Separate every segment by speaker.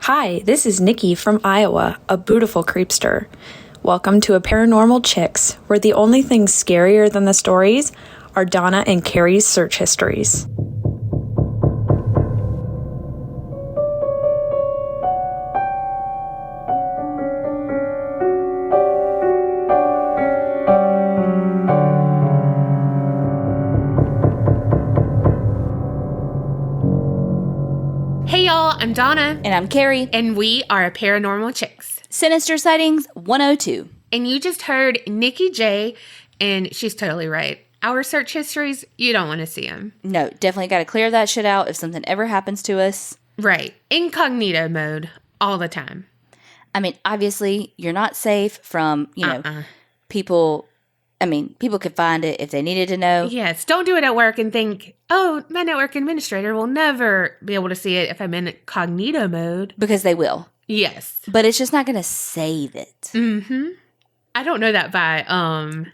Speaker 1: Hi, this is Nikki from Iowa, a beautiful creepster. Welcome to a Paranormal Chicks, where the only things scarier than the stories are Donna and Carrie's search histories.
Speaker 2: Hey y'all, I'm Donna.
Speaker 3: And I'm Carrie.
Speaker 2: And we are Paranormal Chicks.
Speaker 3: Sinister Sightings 102.
Speaker 2: And you just heard Nikki J, and she's totally right. Our search histories, you don't want to see them.
Speaker 3: No, definitely got to clear that shit out if something ever happens to us.
Speaker 2: Right. Incognito mode all the time.
Speaker 3: I mean, obviously, you're not safe from, people. I mean, people could find it if they needed to know.
Speaker 2: Yes. Don't do it at work and think, oh, my network administrator will never be able to see it if I'm in incognito mode.
Speaker 3: Because they will.
Speaker 2: Yes.
Speaker 3: But it's just not going to save it.
Speaker 2: Mm-hmm. I don't know that by,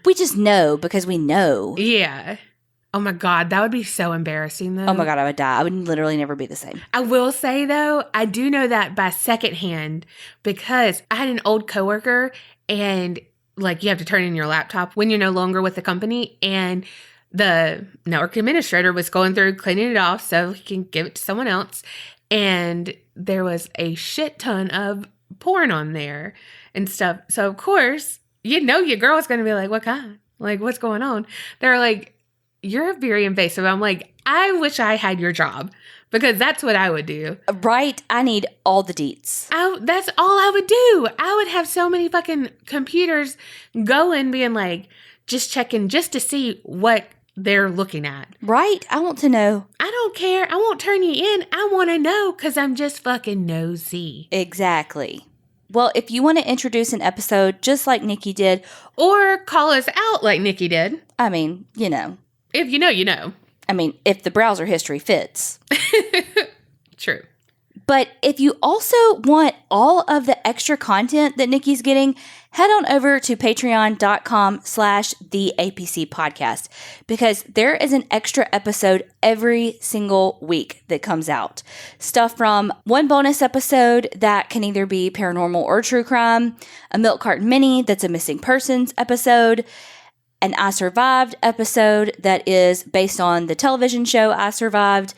Speaker 3: We just know because we know.
Speaker 2: Yeah. Oh my God, that would be so embarrassing though.
Speaker 3: Oh my God, I would die. I would literally never be the same.
Speaker 2: I will say though, I do know that by secondhand because I had an old coworker and like you have to turn in your laptop when you're no longer with the company, and the network administrator was going through cleaning it off so he can give it to someone else, and there was a shit ton of porn on there and stuff. So of course, you know your girl's going to be like, what kind? Like, what's going on? They're like, you're very invasive. I'm like, I wish I had your job because that's what I would do.
Speaker 3: Right? I need all the deets.
Speaker 2: That's all I would do. I would have so many fucking computers going, being like, just checking just to see what they're looking at.
Speaker 3: Right? I want to know.
Speaker 2: I don't care. I won't turn you in. I want to know because I'm just fucking nosy.
Speaker 3: Exactly. Well, if you want to introduce an episode just like Nikki did,
Speaker 2: or call us out like Nikki did.
Speaker 3: I mean, you know.
Speaker 2: If you know, you know.
Speaker 3: I mean, if the browser history fits.
Speaker 2: True.
Speaker 3: But if you also want all of the extra content that Nikki's getting, head on over to patreon.com/theapc podcast because there is an extra episode every single week that comes out. Stuff from one bonus episode that can either be paranormal or true crime, a milk carton mini that's a missing persons episode, an I Survived episode that is based on the television show I Survived.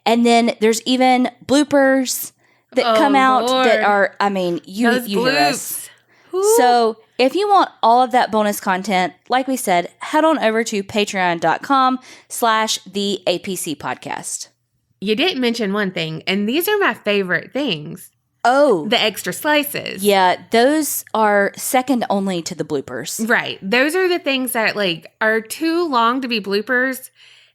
Speaker 3: And then there's even bloopers that come out that are, I mean, you hear us. Ooh. So if you want all of that bonus content, like we said, head on over to patreon.com/theapc podcast.
Speaker 2: You didn't mention one thing, and these are my favorite things.
Speaker 3: Oh.
Speaker 2: The extra slices.
Speaker 3: Yeah, those are second only to the bloopers.
Speaker 2: Right. Those are the things that like are too long to be bloopers.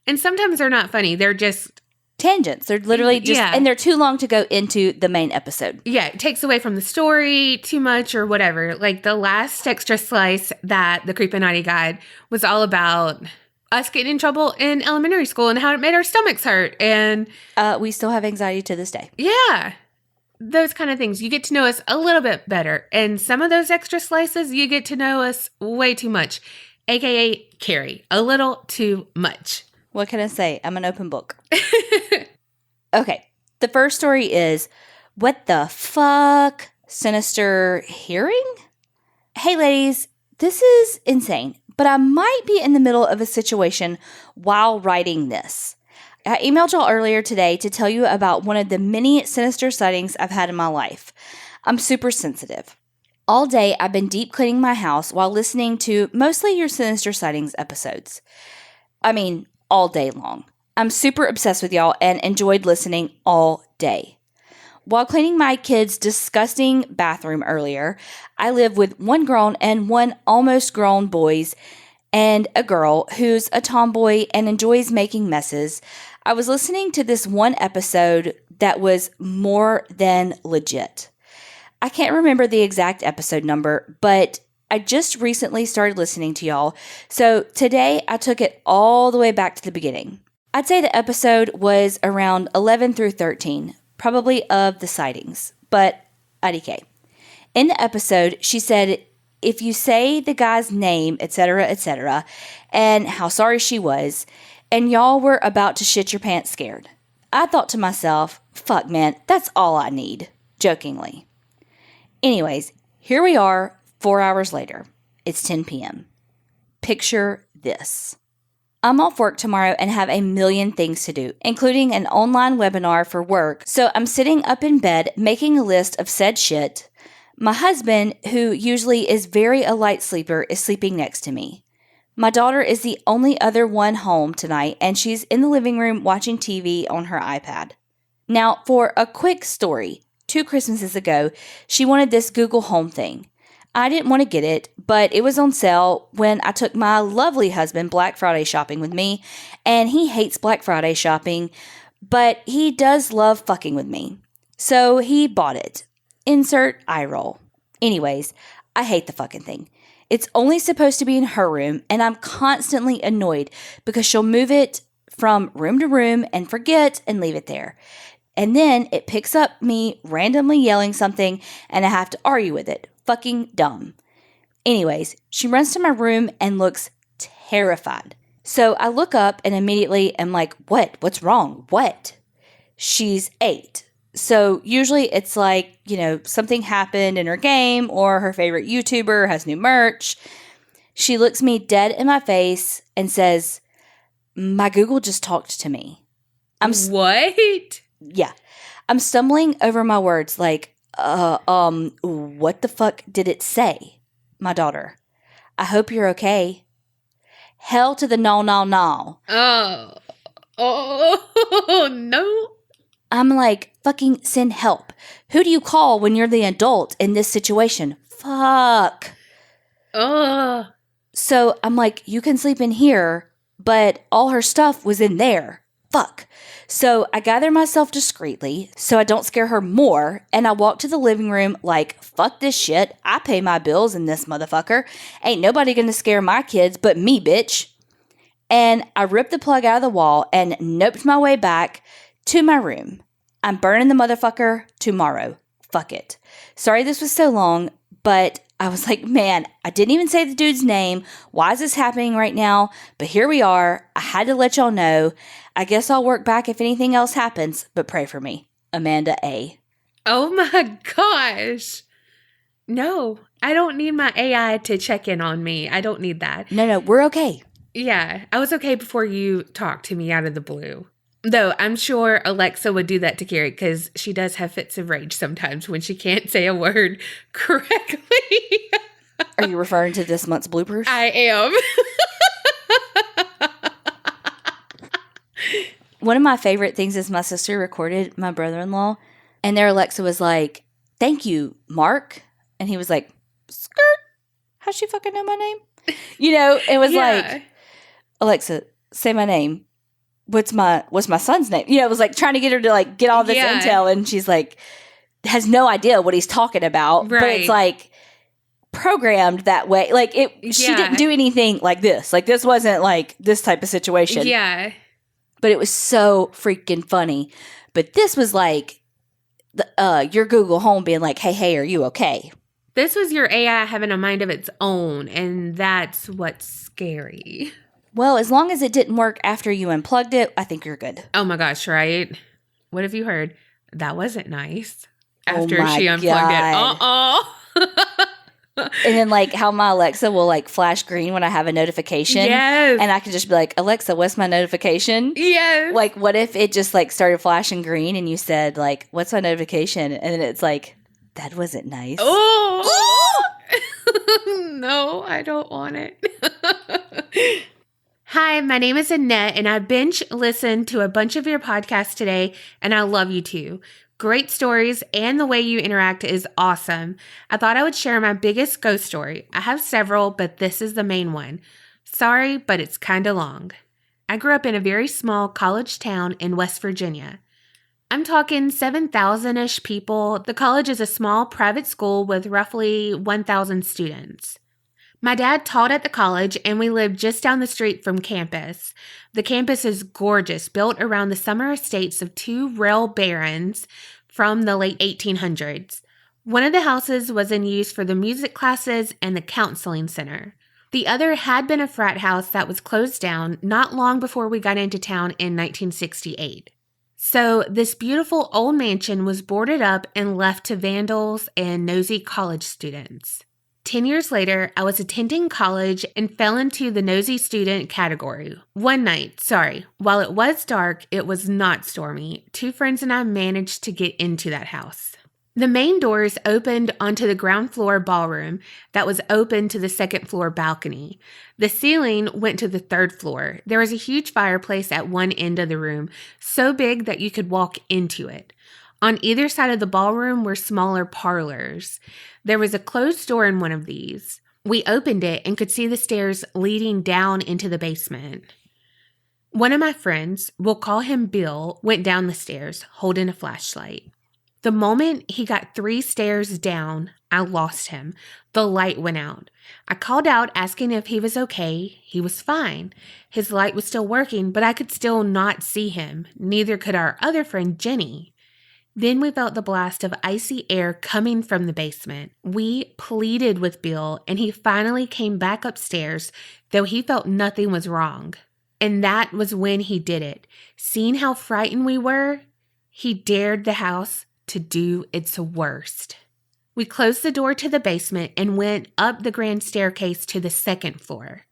Speaker 2: And sometimes they're not funny. They're just
Speaker 3: tangents. They're literally just, and they're too long to go into the main episode.
Speaker 2: Yeah, it takes away from the story too much or whatever. Like the last extra slice that the Creepinati Guide was all about us getting in trouble in elementary school and how it made our stomachs hurt. And
Speaker 3: we still have anxiety to this day.
Speaker 2: Yeah. Those kind of things. You get to know us a little bit better. And some of those extra slices, you get to know us way too much. AKA Carrie. A little too much.
Speaker 3: What can I say? I'm an open book. Okay. The first story is, what the fuck? Sinister hearing? Hey ladies, this is insane, but I might be in the middle of a situation while writing this. I emailed y'all earlier today to tell you about one of the many sinister sightings I've had in my life. I'm super sensitive. All day, I've been deep cleaning my house while listening to mostly your Sinister Sightings episodes. I mean, all day long. I'm super obsessed with y'all and enjoyed listening all day. While cleaning my kids' disgusting bathroom earlier, I live with one grown and one almost grown boys and a girl who's a tomboy and enjoys making messes. I was listening to this one episode that was more than legit. I can't remember the exact episode number, but I just recently started listening to y'all, so today I took it all the way back to the beginning. I'd say the episode was around 11 through 13, probably of the sightings, but IDK. In the episode, she said, if you say the guy's name, etc., and how sorry she was, and y'all were about to shit your pants scared. I thought to myself, fuck man, that's all I need. Jokingly. Anyways, here we are 4 hours later. It's 10 p.m. Picture this. I'm off work tomorrow and have a million things to do, including an online webinar for work. So I'm sitting up in bed making a list of said shit. My husband, who usually is very a light sleeper, is sleeping next to me. My daughter is the only other one home tonight, and she's in the living room watching TV on her iPad. Now, for a quick story, 2 Christmases ago, she wanted this Google Home thing. I didn't want to get it, but it was on sale when I took my lovely husband Black Friday shopping with me, and he hates Black Friday shopping, but he does love fucking with me. So he bought it. Insert eye roll. Anyways, I hate the fucking thing. It's only supposed to be in her room, and I'm constantly annoyed because she'll move it from room to room and forget and leave it there. And then it picks up me randomly yelling something, and I have to argue with it. Fucking dumb. Anyways, she runs to my room and looks terrified. So I look up and immediately am like, what? What's wrong? What? She's 8. So usually it's like, something happened in her game or her favorite YouTuber has new merch. She looks me dead in my face and says, my Google just talked to me.
Speaker 2: What?
Speaker 3: Yeah. I'm stumbling over my words like, what the fuck did it say? My daughter. I hope you're okay. Hell to the no.
Speaker 2: Oh, no.
Speaker 3: I'm like, fucking send help. Who do you call when you're the adult in this situation? Fuck. So I'm like, you can sleep in here, but all her stuff was in there. Fuck. So I gather myself discreetly so I don't scare her more, and I walk to the living room like, fuck this shit. I pay my bills in this motherfucker. Ain't nobody gonna scare my kids but me, bitch. And I ripped the plug out of the wall and noped my way back to my room. I'm burning the motherfucker tomorrow. Fuck it. Sorry this was so long, but I was like, man, I didn't even say the dude's name. Why is this happening right now? But here we are. I had to let y'all know. I guess I'll work back if anything else happens, but pray for me. Amanda A.
Speaker 2: Oh my gosh. No, I don't need my AI to check in on me. I don't need that.
Speaker 3: No, we're okay.
Speaker 2: Yeah, I was okay before you talked to me out of the blue. Though I'm sure Alexa would do that to Carrie because she does have fits of rage sometimes when she can't say a word correctly.
Speaker 3: Are you referring to this month's bloopers?
Speaker 2: I am.
Speaker 3: One of my favorite things is my sister recorded my brother-in-law, and their Alexa was like, thank you, Mark. And he was like, skirt. How'd she fucking know my name? It was like, Alexa, say my name. What's my son's name? It was like trying to get her to like get all this intel, and she's like, has no idea what he's talking about. Right. But it's like programmed that way. Like she didn't do anything like this. Like this wasn't like this type of situation.
Speaker 2: Yeah.
Speaker 3: But it was so freaking funny. But this was like your Google Home being like, hey, are you okay?
Speaker 2: This was your AI having a mind of its own, and that's what's scary.
Speaker 3: Well, as long as it didn't work after you unplugged it, I think you're good.
Speaker 2: Oh my gosh, right? What have you heard? That wasn't nice. After she unplugged
Speaker 3: God.
Speaker 2: it.
Speaker 3: And then like how my Alexa will like flash green when I have a notification.
Speaker 2: Yes.
Speaker 3: And I can just be like, Alexa, what's my notification?
Speaker 2: Yes.
Speaker 3: Like what if it just like started flashing green and you said like, what's my notification? And then it's like, that wasn't nice.
Speaker 2: Oh. No, I don't want it. Hi, my name is Annette, and I binge listened to a bunch of your podcasts today, and I love you too. Great stories, and the way you interact is awesome. I thought I would share my biggest ghost story. I have several, but this is the main one. Sorry, but it's kind of long. I grew up in a very small college town in West Virginia. I'm talking 7,000-ish people. The college is a small private school with roughly 1,000 students. My dad taught at the college, and we lived just down the street from campus. The campus is gorgeous, built around the summer estates of 2 rail barons from the late 1800s. One of the houses was in use for the music classes and the counseling center. The other had been a frat house that was closed down not long before we got into town in 1968. So this beautiful old mansion was boarded up and left to vandals and nosy college students. 10 years later, I was attending college and fell into the nosy student category. One night, while it was dark, it was not stormy. 2 friends and I managed to get into that house. The main doors opened onto the ground floor ballroom that was open to the 2nd floor balcony. The ceiling went to the 3rd floor. There was a huge fireplace at one end of the room, so big that you could walk into it. On either side of the ballroom were smaller parlors. There was a closed door in one of these. We opened it and could see the stairs leading down into the basement. One of my friends, we'll call him Bill, went down the stairs holding a flashlight. The moment he got 3 stairs down, I lost him. The light went out. I called out asking if he was okay. He was fine. His light was still working, but I could still not see him. Neither could our other friend, Jenny. Then we felt the blast of icy air coming from the basement. We pleaded with Bill, and he finally came back upstairs, though he felt nothing was wrong. And that was when he did it. Seeing how frightened we were, he dared the house to do its worst. We closed the door to the basement and went up the grand staircase to the 2nd floor.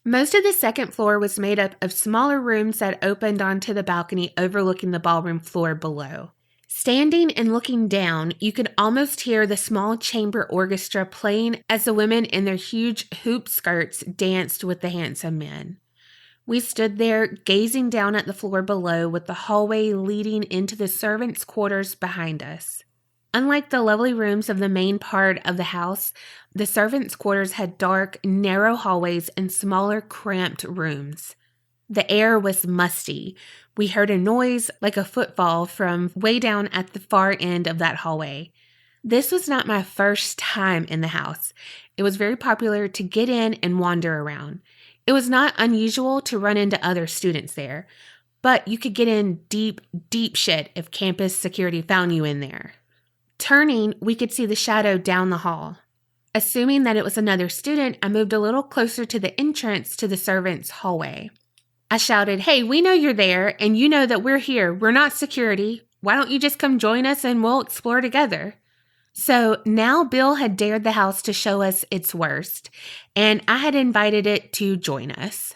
Speaker 2: Most of the 2nd floor was made up of smaller rooms that opened onto the balcony overlooking the ballroom floor below. Standing and looking down, you could almost hear the small chamber orchestra playing as the women in their huge hoop skirts danced with the handsome men. We stood there gazing down at the floor below with the hallway leading into the servants' quarters behind us. Unlike the lovely rooms of the main part of the house, the servants' quarters had dark, narrow hallways and smaller, cramped rooms. The air was musty. We heard a noise like a footfall from way down at the far end of that hallway. This was not my first time in the house. It was very popular to get in and wander around. It was not unusual to run into other students there, but you could get in deep, deep shit if campus security found you in there. Turning, we could see the shadow down the hall. Assuming that it was another student, I moved a little closer to the entrance to the servants' hallway. I shouted, "Hey, we know you're there, and you know that we're here. We're not security. Why don't you just come join us and we'll explore together?" So now Bill had dared the house to show us its worst, and I had invited it to join us.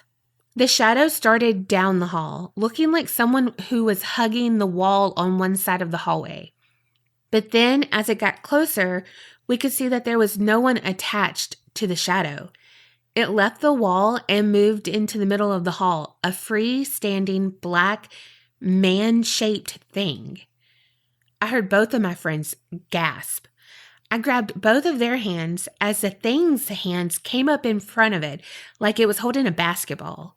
Speaker 2: The shadow started down the hall, looking like someone who was hugging the wall on one side of the hallway. But then, as it got closer, we could see that there was no one attached to the shadow. It left the wall and moved into the middle of the hall, a free-standing black, man-shaped thing. I heard both of my friends gasp. I grabbed both of their hands as the thing's hands came up in front of it like it was holding a basketball.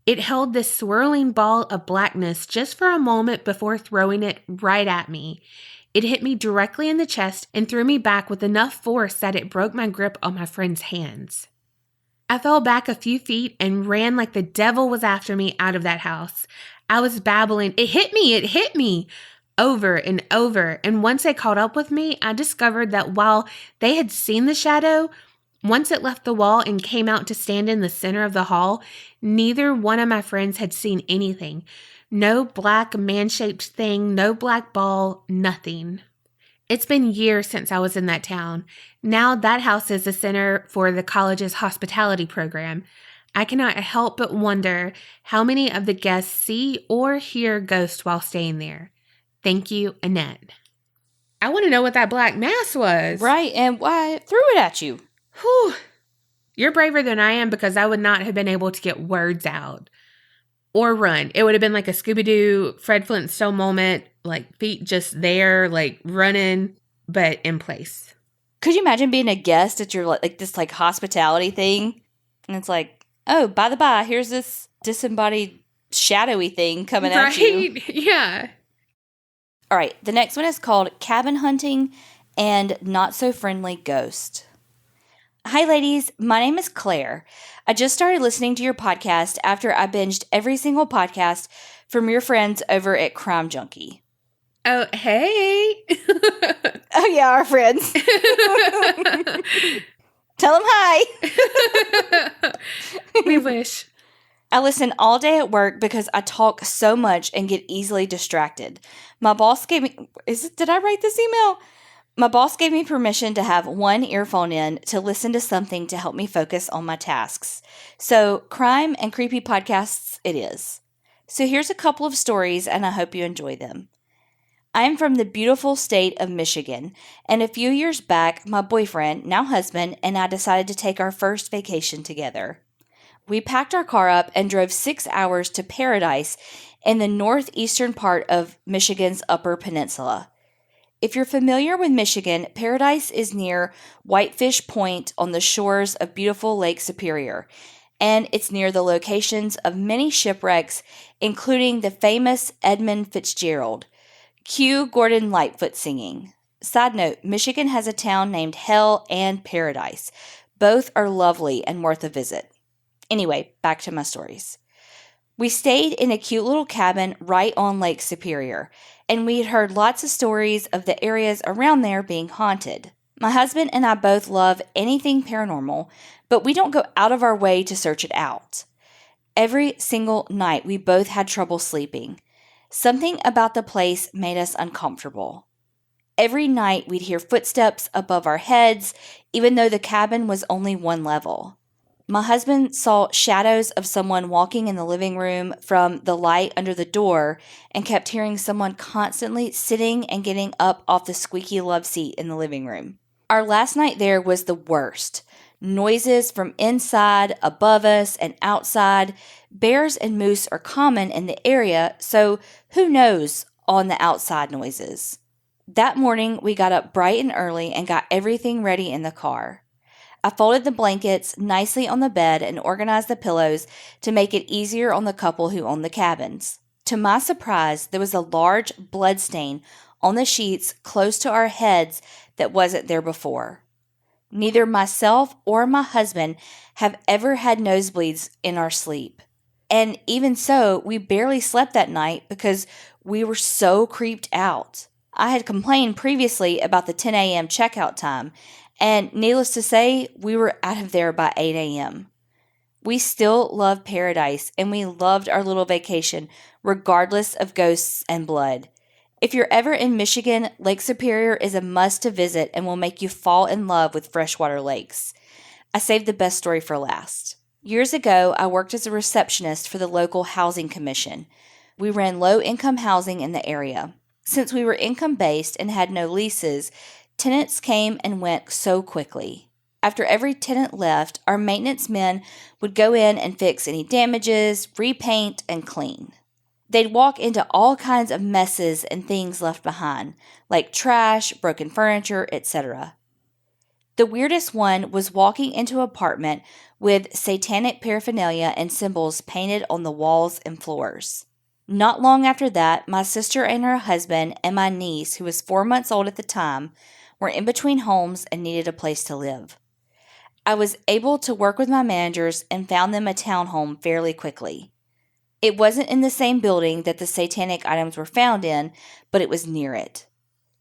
Speaker 2: It held this swirling ball of blackness just for a moment before throwing it right at me. It hit me directly in the chest and threw me back with enough force that it broke my grip on my friend's hands. I fell back a few feet and ran like the devil was after me out of that house. I was babbling, "It hit me, it hit me," over and over, and once they caught up with me, I discovered that while they had seen the shadow, once it left the wall and came out to stand in the center of the hall, neither one of my friends had seen anything. No black man-shaped thing, no black ball, nothing. It's been years since I was in that town. Now that house is the center for the college's hospitality program. I cannot help but wonder how many of the guests see or hear ghosts while staying there. Thank you, Annette. I want to know what that black mass was.
Speaker 3: Right, and why it threw it at you.
Speaker 2: Whew. You're braver than I am because I would not have been able to get words out or run. It would have been like a Scooby-Doo, Fred Flintstone moment, like feet just there, like running, but in place.
Speaker 3: Could you imagine being a guest at your like this like hospitality thing? And it's like, oh, by the by, here's this disembodied shadowy thing coming at you.
Speaker 2: Right? Yeah.
Speaker 3: All right, the next one is called Cabin Hunting and Not So Friendly Ghost. Hi, ladies. My name is Claire. I just started listening to your podcast after I binged every single podcast from your friends over at Crime Junkie.
Speaker 2: Oh, hey.
Speaker 3: Oh, yeah, our friends. Tell them hi.
Speaker 2: We wish.
Speaker 3: I listen all day at work because I talk so much and get easily distracted. My boss gave me, did I write this email? My boss gave me permission to have one earphone in to listen to something to help me focus on my tasks. So, crime and creepy podcasts it is. So here's a couple of stories and I hope you enjoy them. I am from the beautiful state of Michigan, and a few years back, my boyfriend, now husband, and I decided to take our first vacation together. We packed our car up and drove 6 hours to Paradise in the northeastern part of Michigan's Upper Peninsula. If you're familiar with Michigan, Paradise is near Whitefish Point on the shores of beautiful Lake Superior, and it's near the locations of many shipwrecks, including the famous Edmund Fitzgerald. Cue Gordon Lightfoot singing. Side note, Michigan has a town named Hell and Paradise. Both are lovely and worth a visit. Anyway, back to my stories. We stayed in a cute little cabin right on Lake Superior, and we had heard lots of stories of the areas around there being haunted. My husband and I both love anything paranormal, but we don't go out of our way to search it out. Every single night, we both had trouble sleeping. Something about the place made us uncomfortable. Every night, we'd hear footsteps above our heads, even though the cabin was only one level. My husband saw shadows of someone walking in the living room from the light under the door and kept hearing someone constantly sitting and getting up off the squeaky love seat in the living room. Our last night there was the worst. Noises from inside, above us, and outside. Bears and moose are common in the area, so who knows on the outside noises. That morning, we got up bright and early and got everything ready in the car. I folded the blankets nicely on the bed and organized the pillows to make it easier on the couple who owned the cabins. To my surprise, there was a large blood stain on the sheets close to our heads that wasn't there before. Neither myself or my husband have ever had nosebleeds in our sleep. And even so, we barely slept that night because we were so creeped out. I had complained previously about the 10 a.m. checkout time, and needless to say, we were out of there by 8 a.m. We still love Paradise, and we loved our little vacation, regardless of ghosts and blood. If you're ever in Michigan, Lake Superior is a must to visit and will make you fall in love with freshwater lakes. I saved the best story for last. Years ago, I worked as a receptionist for the local housing commission. We ran low-income housing in the area. Since we were income-based and had no leases, tenants came and went so quickly. After every tenant left, our maintenance men would go in and fix any damages, repaint, and clean. They'd walk into all kinds of messes and things left behind, like trash, broken furniture, etc. The weirdest one was walking into an apartment with satanic paraphernalia and symbols painted on the walls and floors. Not long after that, my sister and her husband and my niece, who was 4 months old at the time, were in between homes and needed a place to live. I was able to work with my managers and found them a townhome fairly quickly. It wasn't in the same building that the satanic items were found in, but it was near it.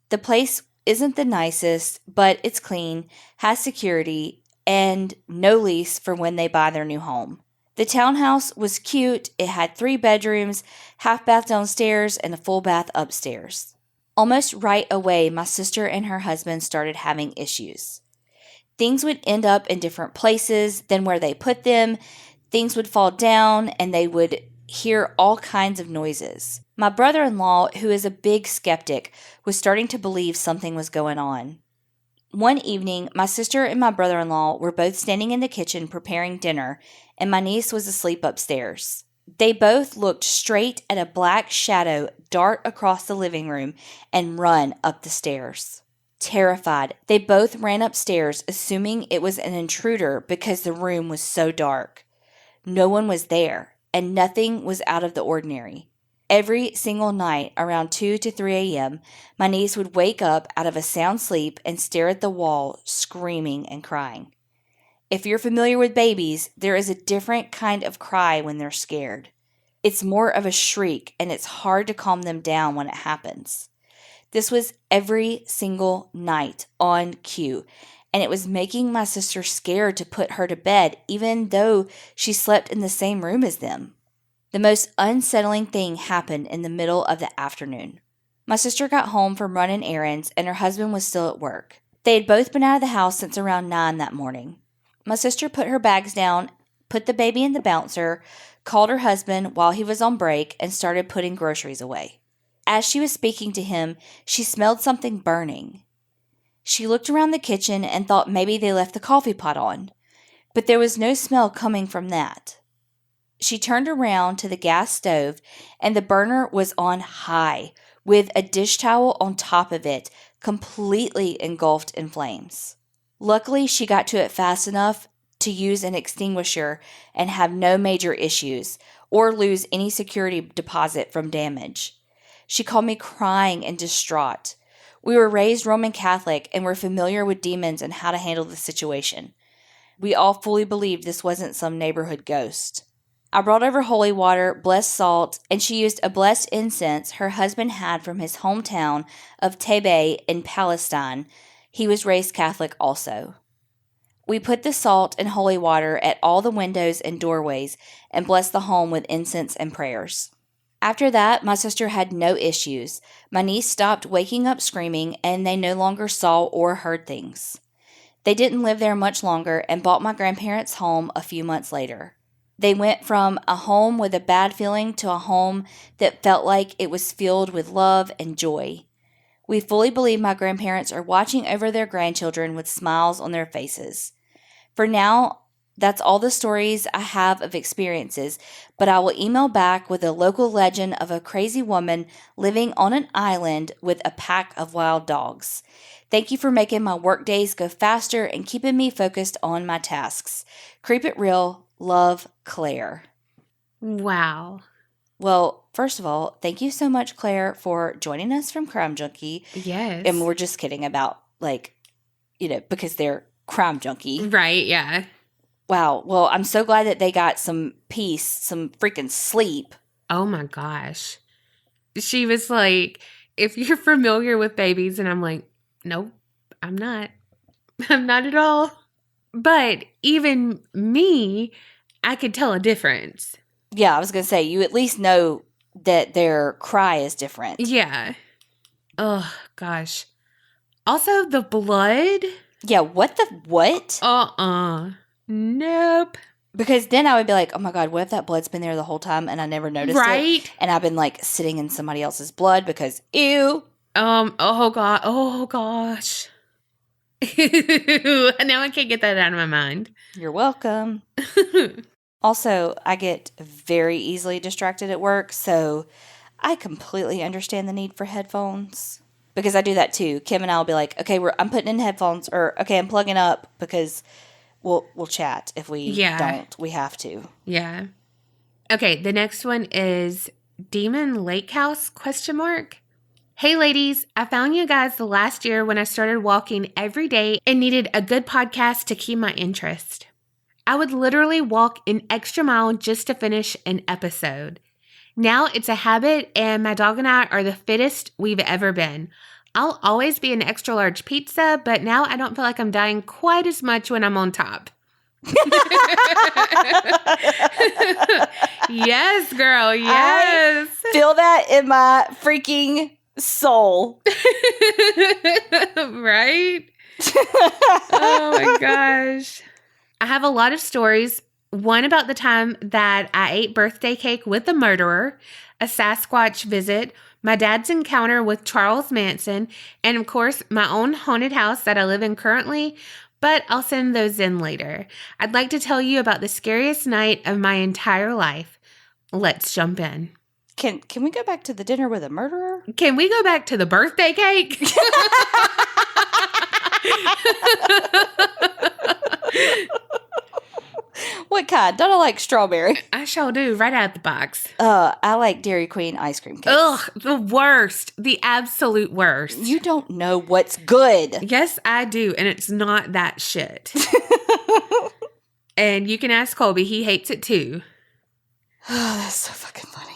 Speaker 3: The place isn't the nicest, but it's clean, has security, and no lease for when they buy their new home. The townhouse was cute. It had 3 bedrooms, half bath downstairs, and a full bath upstairs. Almost right away, my sister and her husband started having issues. Things would end up in different places than where they put them. Things would fall down, and they would hear all kinds of noises. My brother-in-law, who is a big skeptic, was starting to believe something was going on. One evening, my sister and my brother-in-law were both standing in the kitchen preparing dinner, and my niece was asleep upstairs. They both looked straight at a black shadow dart across the living room and run up the stairs. Terrified, they both ran upstairs, assuming it was an intruder because the room was so dark. No one was there, and nothing was out of the ordinary. Every single night around 2 to 3 a.m., my niece would wake up out of a sound sleep and stare at the wall, screaming and crying. If you're familiar with babies, there is a different kind of cry when they're scared. It's more of a shriek, and it's hard to calm them down when it happens. This was every single night on cue, and it was making my sister scared to put her to bed, even though she slept in the same room as them. The most unsettling thing happened in the middle of the afternoon. My sister got home from running errands, and her husband was still at work. They had both been out of the house since around 9 that morning. My sister put her bags down, put the baby in the bouncer, called her husband while he was on break, and started putting groceries away. As she was speaking to him, she smelled something burning. She looked around the kitchen and thought maybe they left the coffee pot on, but there was no smell coming from that. She turned around to the gas stove, and the burner was on high, with a dish towel on top of it, completely engulfed in flames. Luckily, she got to it fast enough to use an extinguisher and have no major issues or lose any security deposit from damage. She called me crying and distraught. We were raised Roman Catholic and were familiar with demons and how to handle the situation. We all fully believed this wasn't some neighborhood ghost. I brought over holy water, blessed salt, and she used a blessed incense her husband had from his hometown of Tebe in Palestine. He was raised Catholic also. We put the salt and holy water at all the windows and doorways and blessed the home with incense and prayers. After that, my sister had no issues. My niece stopped waking up screaming, and they no longer saw or heard things. They didn't live there much longer and bought my grandparents' home a few months later. They went from a home with a bad feeling to a home that felt like it was filled with love and joy. We fully believe my grandparents are watching over their grandchildren with smiles on their faces. For now, that's all the stories I have of experiences, but I will email back with a local legend of a crazy woman living on an island with a pack of wild dogs. Thank you for making my work days go faster and keeping me focused on my tasks. Creep it real. Love, Claire.
Speaker 2: Wow.
Speaker 3: Well, first of all, thank you so much, Claire, for joining us from Crime Junkie.
Speaker 2: Yes.
Speaker 3: And we're just kidding about, because they're Crime Junkie.
Speaker 2: Right, yeah.
Speaker 3: Wow. Well, I'm so glad that they got some peace, some freaking sleep.
Speaker 2: Oh my gosh. She was like, if you're familiar with babies, and I'm like, nope, I'm not. I'm not at all. But even me, I could tell a difference.
Speaker 3: Yeah, I was going to say, you at least know that their cry is different.
Speaker 2: Yeah. Oh, gosh. Also, the blood.
Speaker 3: Yeah, what?
Speaker 2: Nope.
Speaker 3: Because then I would be like, oh my God, what if that blood's been there the whole time and I never noticed it? And I've been sitting in somebody else's blood because, ew.
Speaker 2: Oh God. Oh gosh. Now I can't get that out of my mind.
Speaker 3: You're welcome. Also, I get very easily distracted at work, so I completely understand the need for headphones. Because I do that too. Kim and I will be like, okay, I'm putting in headphones, or okay, I'm plugging up because we'll chat if we don't. We have to.
Speaker 2: Yeah. Okay, the next one is Demon Lake House ? Hey ladies, I found you guys the last year when I started walking every day and needed a good podcast to keep my interest. I would literally walk an extra mile just to finish an episode. Now it's a habit, and my dog and I are the fittest we've ever been. I'll always be an extra large pizza, but now I don't feel like I'm dying quite as much when I'm on top. Yes, girl. Yes.
Speaker 3: I feel that in my freaking soul.
Speaker 2: Right? Oh my gosh. I have a lot of stories. One about the time that I ate birthday cake with a murderer, a Sasquatch visit, my dad's encounter with Charles Manson, and of course, my own haunted house that I live in currently, but I'll send those in later. I'd like to tell you about the scariest night of my entire life. Let's jump in.
Speaker 3: Can we go back to the dinner with a murderer?
Speaker 2: Can we go back to the birthday cake?
Speaker 3: What kind? Don't I like strawberry?
Speaker 2: I sure do, right out of the box.
Speaker 3: I like Dairy Queen ice cream cakes.
Speaker 2: Ugh, the worst. The absolute worst.
Speaker 3: You don't know what's good.
Speaker 2: Yes, I do, and it's not that shit. And you can ask Colby. He hates it too.
Speaker 3: Oh, that's so fucking funny.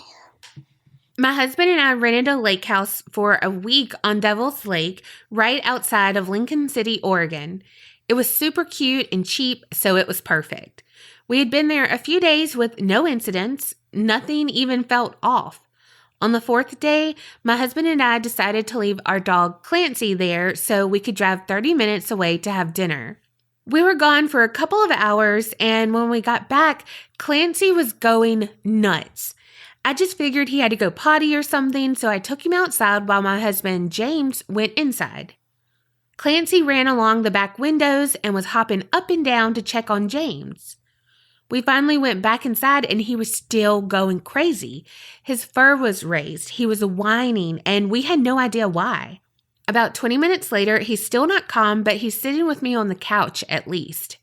Speaker 2: My husband and I rented a lake house for a week on Devil's Lake right outside of Lincoln City, Oregon. It was super cute and cheap, so it was perfect. We had been there a few days with no incidents. Nothing even felt off. On the 4th day, my husband and I decided to leave our dog Clancy there so we could drive 30 minutes away to have dinner. We were gone for a couple of hours, and when we got back, Clancy was going nuts. I just figured he had to go potty or something, so I took him outside while my husband, James, went inside. Clancy ran along the back windows and was hopping up and down to check on James. We finally went back inside and he was still going crazy. His fur was raised, he was whining, and we had no idea why. About 20 minutes later, he's still not calm, but he's sitting with me on the couch at least.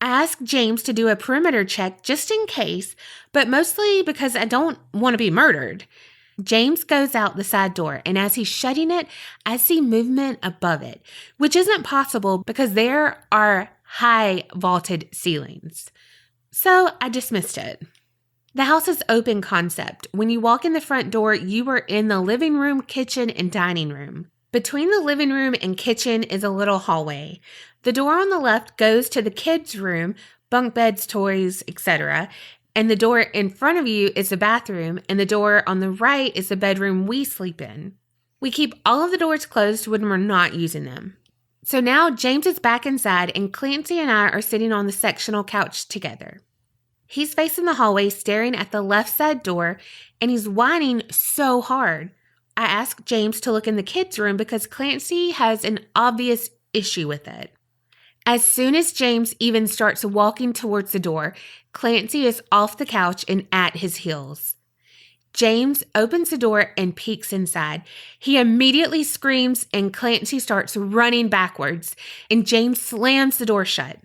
Speaker 2: I asked James to do a perimeter check just in case, but mostly because I don't want to be murdered. James goes out the side door, and as he's shutting it, I see movement above it, which isn't possible because there are high vaulted ceilings. So I dismissed it. The house is open concept. When you walk in the front door, you are in the living room, kitchen, and dining room. Between the living room and kitchen is a little hallway. The door on the left goes to the kids' room, bunk beds, toys, etc., and the door in front of you is the bathroom, and the door on the right is the bedroom we sleep in. We keep all of the doors closed when we're not using them. So now James is back inside, and Clancy and I are sitting on the sectional couch together. He's facing the hallway, staring at the left side door, and he's whining so hard. I asked James to look in the kids' room because Clancy has an obvious issue with it. As soon as James even starts walking towards the door, Clancy is off the couch and at his heels. James opens the door and peeks inside. He immediately screams and Clancy starts running backwards, and James slams the door shut.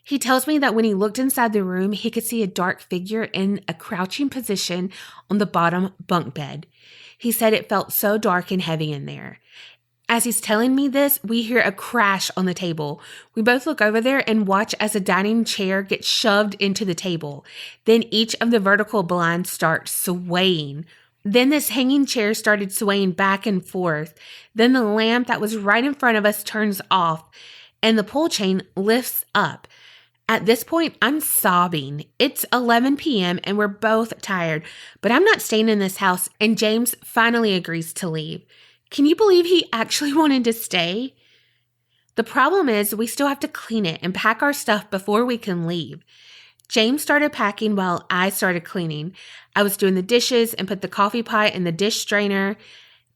Speaker 2: He tells me that when he looked inside the room, he could see a dark figure in a crouching position on the bottom bunk bed. He said it felt so dark and heavy in there. As he's telling me this, we hear a crash on the table. We both look over there and watch as a dining chair gets shoved into the table. Then each of the vertical blinds starts swaying. Then this hanging chair started swaying back and forth. Then the lamp that was right in front of us turns off, and the pull chain lifts up. At this point, I'm sobbing. It's 11 p.m. and we're both tired, but I'm not staying in this house, and James finally agrees to leave. Can you believe he actually wanted to stay? The problem is we still have to clean it and pack our stuff before we can leave. James started packing while I started cleaning. I was doing the dishes and put the coffee pot in the dish strainer.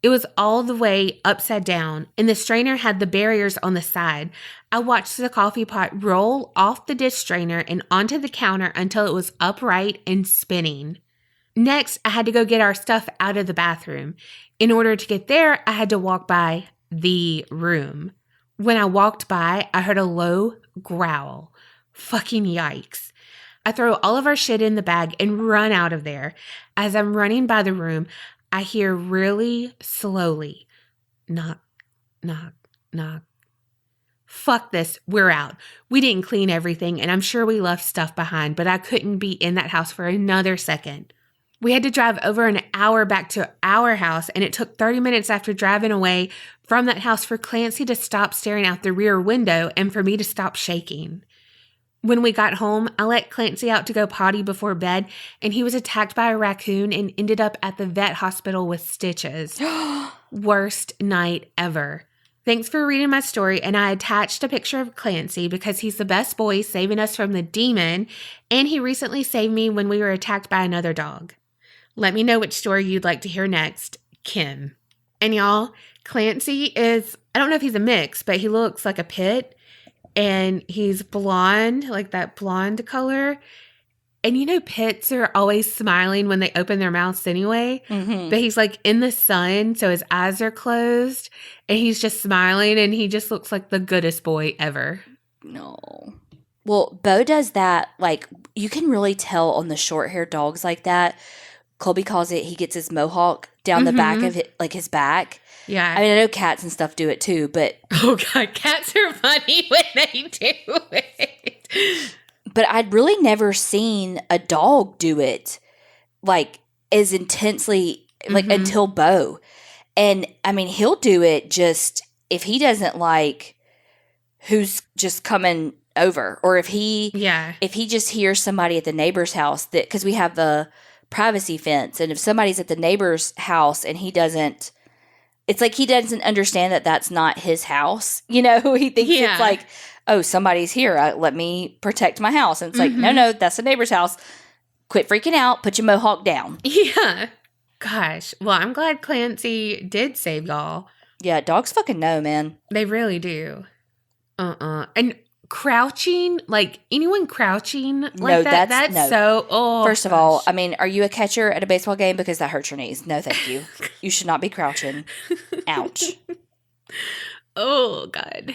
Speaker 2: It was all the way upside down, and the strainer had the barriers on the side. I watched the coffee pot roll off the dish strainer and onto the counter until it was upright and spinning. Next, I had to go get our stuff out of the bathroom. In order to get there, I had to walk by the room. When I walked by, I heard a low growl. Fucking yikes. I throw all of our shit in the bag and run out of there. As I'm running by the room, I hear really slowly, knock, knock, knock. Fuck this, we're out. We didn't clean everything, and I'm sure we left stuff behind, but I couldn't be in that house for another second. We had to drive over an hour back to our house, and it took 30 minutes after driving away from that house for Clancy to stop staring out the rear window and for me to stop shaking. When we got home, I let Clancy out to go potty before bed, and he was attacked by a raccoon and ended up at the vet hospital with stitches. Worst night ever. Thanks for reading my story, and I attached a picture of Clancy because he's the best boy saving us from the demon, and he recently saved me when we were attacked by another dog. Let me know which story you'd like to hear next. Kim. And y'all, Clancy is, I don't know if he's a mix, but he looks like a pit. And he's blonde, like that blonde color. And you know, pits are always smiling when they open their mouths anyway. Mm-hmm. But he's like in the sun, so his eyes are closed. And he's just smiling, and he just looks like the goodest boy ever.
Speaker 3: No. Well, Bo does that, like, you can really tell on the short-haired dogs like that. Colby calls it, he gets his mohawk down the back of it, like his back.
Speaker 2: Yeah.
Speaker 3: I mean, I know cats and stuff do it too, but...
Speaker 2: Oh, God, cats are funny when they do it.
Speaker 3: But I'd really never seen a dog do it, like, as intensely, like, until Bo. And, I mean, he'll do it just, if he doesn't like who's just coming over, or if he just hears somebody at the neighbor's house, that because we have the privacy fence, and if somebody's at the neighbor's house and he doesn't understand that that's not his house. He thinks it's like, oh, somebody's here. Let me protect my house. And it's like, no, that's the neighbor's house. Quit freaking out. Put your mohawk down.
Speaker 2: Yeah. Gosh. Well, I'm glad Clancy did save y'all.
Speaker 3: Yeah, dogs fucking know, man.
Speaker 2: They really do. And crouching, like anyone crouching like that's no. So,
Speaker 3: First of all, I mean, are you a catcher at a baseball game? Because that hurts your knees. No, thank you. You should not be crouching. Ouch.
Speaker 2: Oh, God.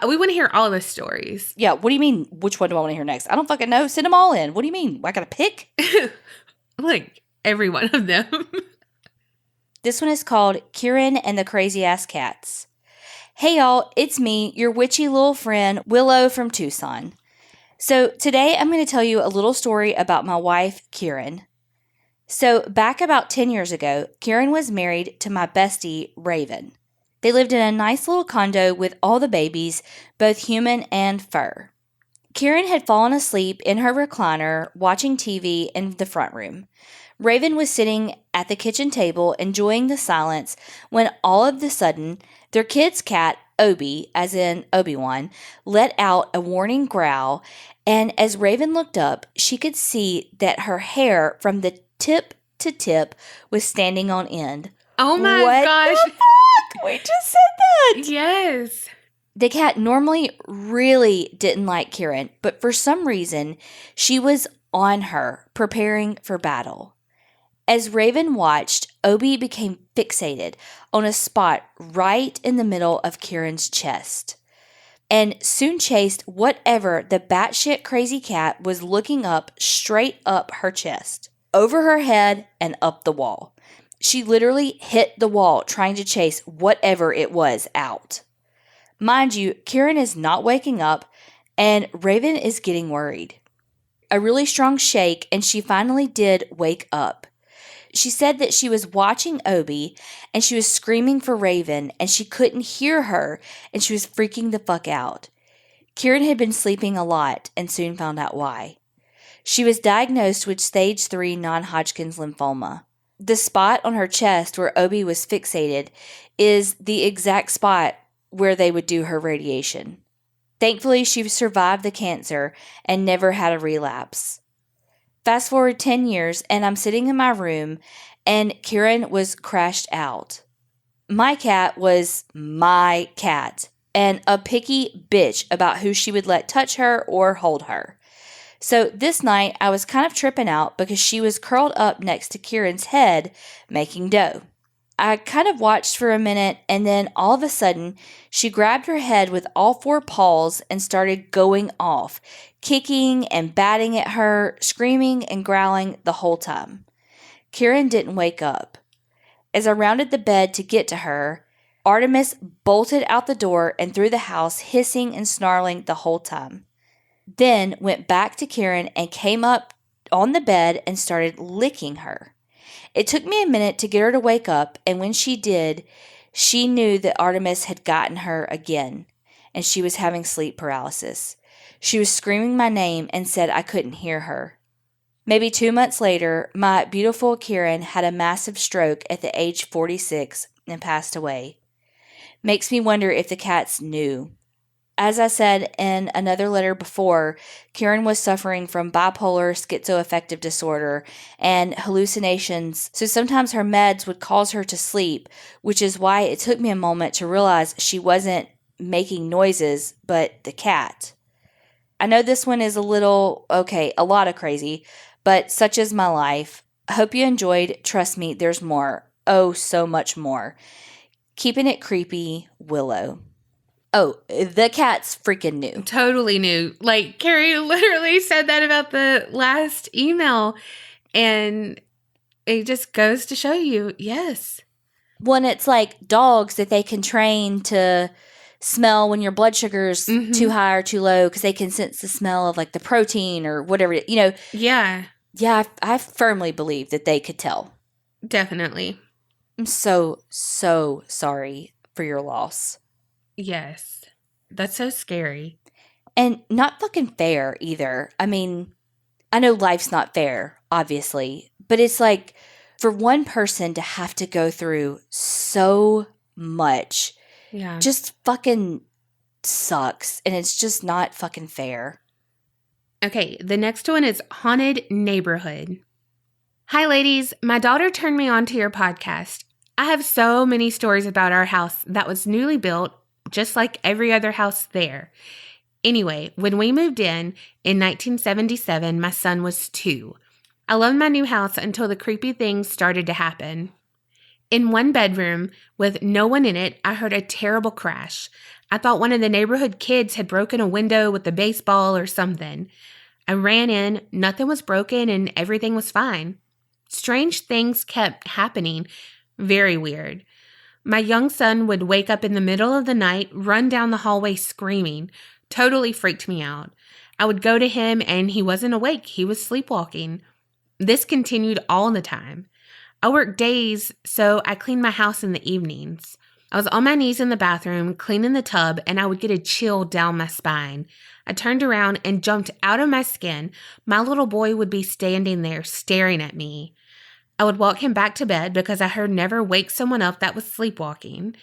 Speaker 2: We want to hear all the stories.
Speaker 3: Yeah, what do you mean? Which one do I want to hear next? I don't fucking know. Send them all in. What do you mean? I got to pick?
Speaker 2: Like, every one of them.
Speaker 3: This one is called Kieran and the Crazy Ass Cats. Hey y'all, it's me, your witchy little friend, Willow from Tucson. So today I'm going to tell you a little story about my wife, Kieran. So back about 10 years ago, Kieran was married to my bestie, Raven. They lived in a nice little condo with all the babies, both human and fur. Kieran had fallen asleep in her recliner watching TV in the front room. Raven was sitting at the kitchen table enjoying the silence when all of a sudden their kid's cat, Obi, as in Obi-Wan, let out a warning growl, and as Raven looked up, she could see that her hair from the tip to tip was standing on end.
Speaker 2: Oh my gosh.
Speaker 3: The fuck? We just said that.
Speaker 2: Yes.
Speaker 3: The cat normally really didn't like Kieran, but for some reason, she was on her, preparing for battle. As Raven watched, Obi became fixated on a spot right in the middle of Kieran's chest and soon chased whatever the batshit crazy cat was looking up straight up her chest, over her head and up the wall. She literally hit the wall trying to chase whatever it was out. Mind you, Kieran is not waking up and Raven is getting worried. A really strong shake and she finally did wake up. She said that she was watching Obi and she was screaming for Raven and she couldn't hear her and she was freaking the fuck out. Kieran had been sleeping a lot and soon found out why. She was diagnosed with stage 3 non-Hodgkin's lymphoma. The spot on her chest where Obi was fixated is the exact spot where they would do her radiation. Thankfully, she survived the cancer and never had a relapse. Fast forward 10 years, and I'm sitting in my room, and Kieran was crashed out. My cat was my cat, and a picky bitch about who she would let touch her or hold her. So this night, I was kind of tripping out because she was curled up next to Kieran's head, making dough. I kind of watched for a minute, and then all of a sudden, she grabbed her head with all 4 paws and started going off, kicking and batting at her, screaming and growling the whole time. Kieran didn't wake up. As I rounded the bed to get to her, Artemis bolted out the door and through the house, hissing and snarling the whole time. Then went back to Kieran and came up on the bed and started licking her. It took me a minute to get her to wake up, and when she did, she knew that Artemis had gotten her again, and she was having sleep paralysis. She was screaming my name and said I couldn't hear her. Maybe 2 months later, my beautiful Kieran had a massive stroke at the age 46 and passed away. Makes me wonder if the cats knew. As I said in another letter before, Kieran was suffering from bipolar schizoaffective disorder and hallucinations, so sometimes her meds would cause her to sleep, which is why it took me a moment to realize she wasn't making noises, but the cat. I know this one is a lot of crazy, but such is my life. I hope you enjoyed. Trust me, there's more. Oh, so much more. Keeping it creepy, Willow. Oh, the cats freaking knew.
Speaker 2: Totally knew. Like, Carrie literally said that about the last email. And it just goes to show you, yes.
Speaker 3: When it's like dogs that they can train to smell when your blood sugar's too high or too low because they can sense the smell of like the protein or whatever,
Speaker 2: Yeah.
Speaker 3: Yeah, I firmly believe that they could tell.
Speaker 2: Definitely.
Speaker 3: I'm so, so sorry for your loss.
Speaker 2: Yes. That's so scary.
Speaker 3: And not fucking fair either. I mean, I know life's not fair, obviously, but it's like for one person to have to go through so much
Speaker 2: Yeah.
Speaker 3: just fucking sucks. And it's just not fucking fair.
Speaker 2: Okay, the next one is Haunted Neighborhood. Hi, ladies. My daughter turned me on to your podcast. I have so many stories about our house that was newly built, just like every other house there. Anyway, when we moved in 1977, my son was 2. I loved my new house until the creepy things started to happen. In one bedroom, with no one in it, I heard a terrible crash. I thought one of the neighborhood kids had broken a window with a baseball or something. I ran in, nothing was broken, and everything was fine. Strange things kept happening. Very weird. My young son would wake up in the middle of the night, run down the hallway screaming. Totally freaked me out. I would go to him and he wasn't awake. He was sleepwalking. This continued all the time. I worked days, so I cleaned my house in the evenings. I was on my knees in the bathroom, cleaning the tub, and I would get a chill down my spine. I turned around and jumped out of my skin. My little boy would be standing there staring at me. I would walk him back to bed because I heard never wake someone up that was sleepwalking.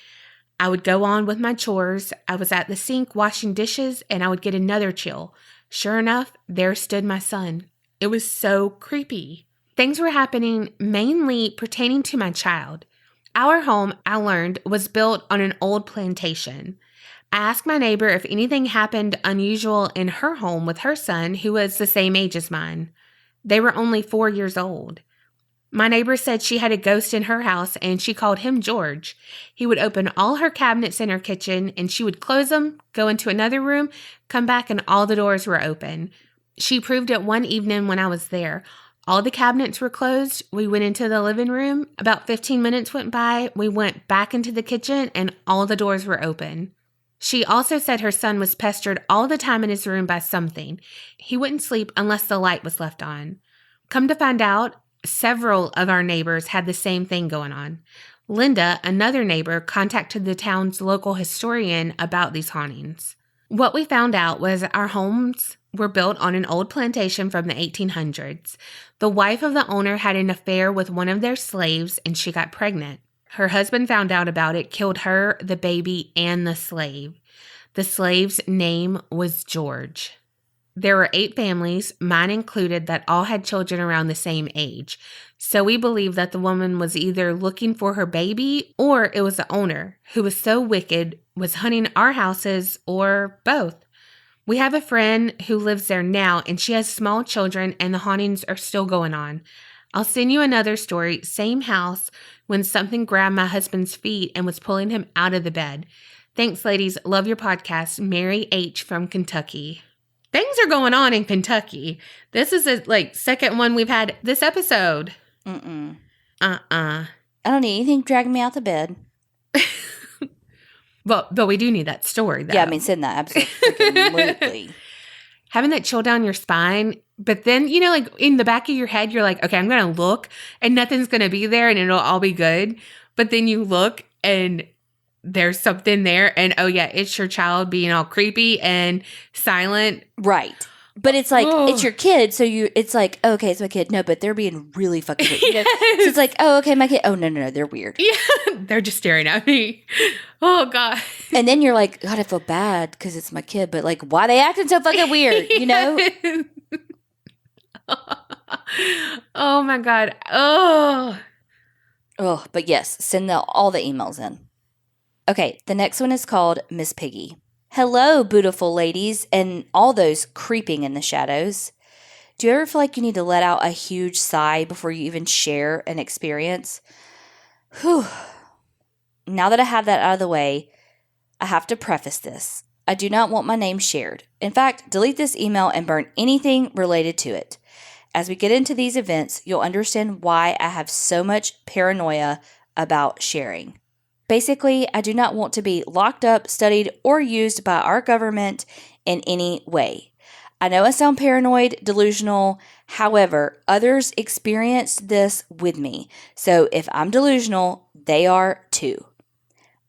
Speaker 2: I would go on with my chores. I was at the sink washing dishes, and I would get another chill. Sure enough, there stood my son. It was so creepy. Things were happening mainly pertaining to my child. Our home, I learned, was built on an old plantation. I asked my neighbor if anything happened unusual in her home with her son, who was the same age as mine. They were only 4 years old. My neighbor said she had a ghost in her house and she called him George. He would open all her cabinets in her kitchen and she would close them, go into another room, come back, and all the doors were open. She proved it one evening when I was there. All the cabinets were closed. We went into the living room. About 15 minutes went by. We went back into the kitchen and all the doors were open. She also said her son was pestered all the time in his room by something. He wouldn't sleep unless the light was left on. Come to find out, several of our neighbors had the same thing going on. Linda, another neighbor, contacted the town's local historian about these hauntings. What we found out was our homes were built on an old plantation from the 1800s. The wife of the owner had an affair with one of their slaves and she got pregnant. Her husband found out about it, killed her, the baby, and the slave. The slave's name was George. There were 8 families, mine included, that all had children around the same age. So we believe that the woman was either looking for her baby or it was the owner, who was so wicked, was hunting our houses, or both. We have a friend who lives there now and she has small children and the hauntings are still going on. I'll send you another story, same house, when something grabbed my husband's feet and was pulling him out of the bed. Thanks, ladies. Love your podcast. Mary H. from Kentucky. Things are going on in Kentucky. This is the second one we've had this episode.
Speaker 3: Mm-mm.
Speaker 2: I
Speaker 3: don't need anything dragging me out the bed.
Speaker 2: But we do need that story, though.
Speaker 3: Yeah, I mean, send that. Absolutely.
Speaker 2: Having that chill down your spine, but then, in the back of your head, you're like, okay, I'm going to look, and nothing's going to be there, and it'll all be good. But then you look, and there's something there, and oh, yeah, it's your child being all creepy and silent.
Speaker 3: Right. But it's like, it's your kid, so it's like, oh, okay, it's my kid. No, but they're being really fucking weird.
Speaker 2: Yes.
Speaker 3: So it's like, oh, okay, my kid. Oh, no, they're weird.
Speaker 2: Yeah, they're just staring at me. Oh, God.
Speaker 3: And then you're like, God, I feel bad because it's my kid, but like, why are they acting so fucking weird,
Speaker 2: Oh, my God. Oh,
Speaker 3: but yes, send all the emails in. Okay, the next one is called Miss Piggy. Hello, beautiful ladies, and all those creeping in the shadows. Do you ever feel like you need to let out a huge sigh before you even share an experience? Whew. Now that I have that out of the way, I have to preface this. I do not want my name shared. In fact, delete this email and burn anything related to it. As we get into these events, you'll understand why I have so much paranoia about sharing. Basically, I do not want to be locked up, studied, or used by our government in any way. I know I sound paranoid, delusional. However, others experienced this with me. So if I'm delusional, they are too.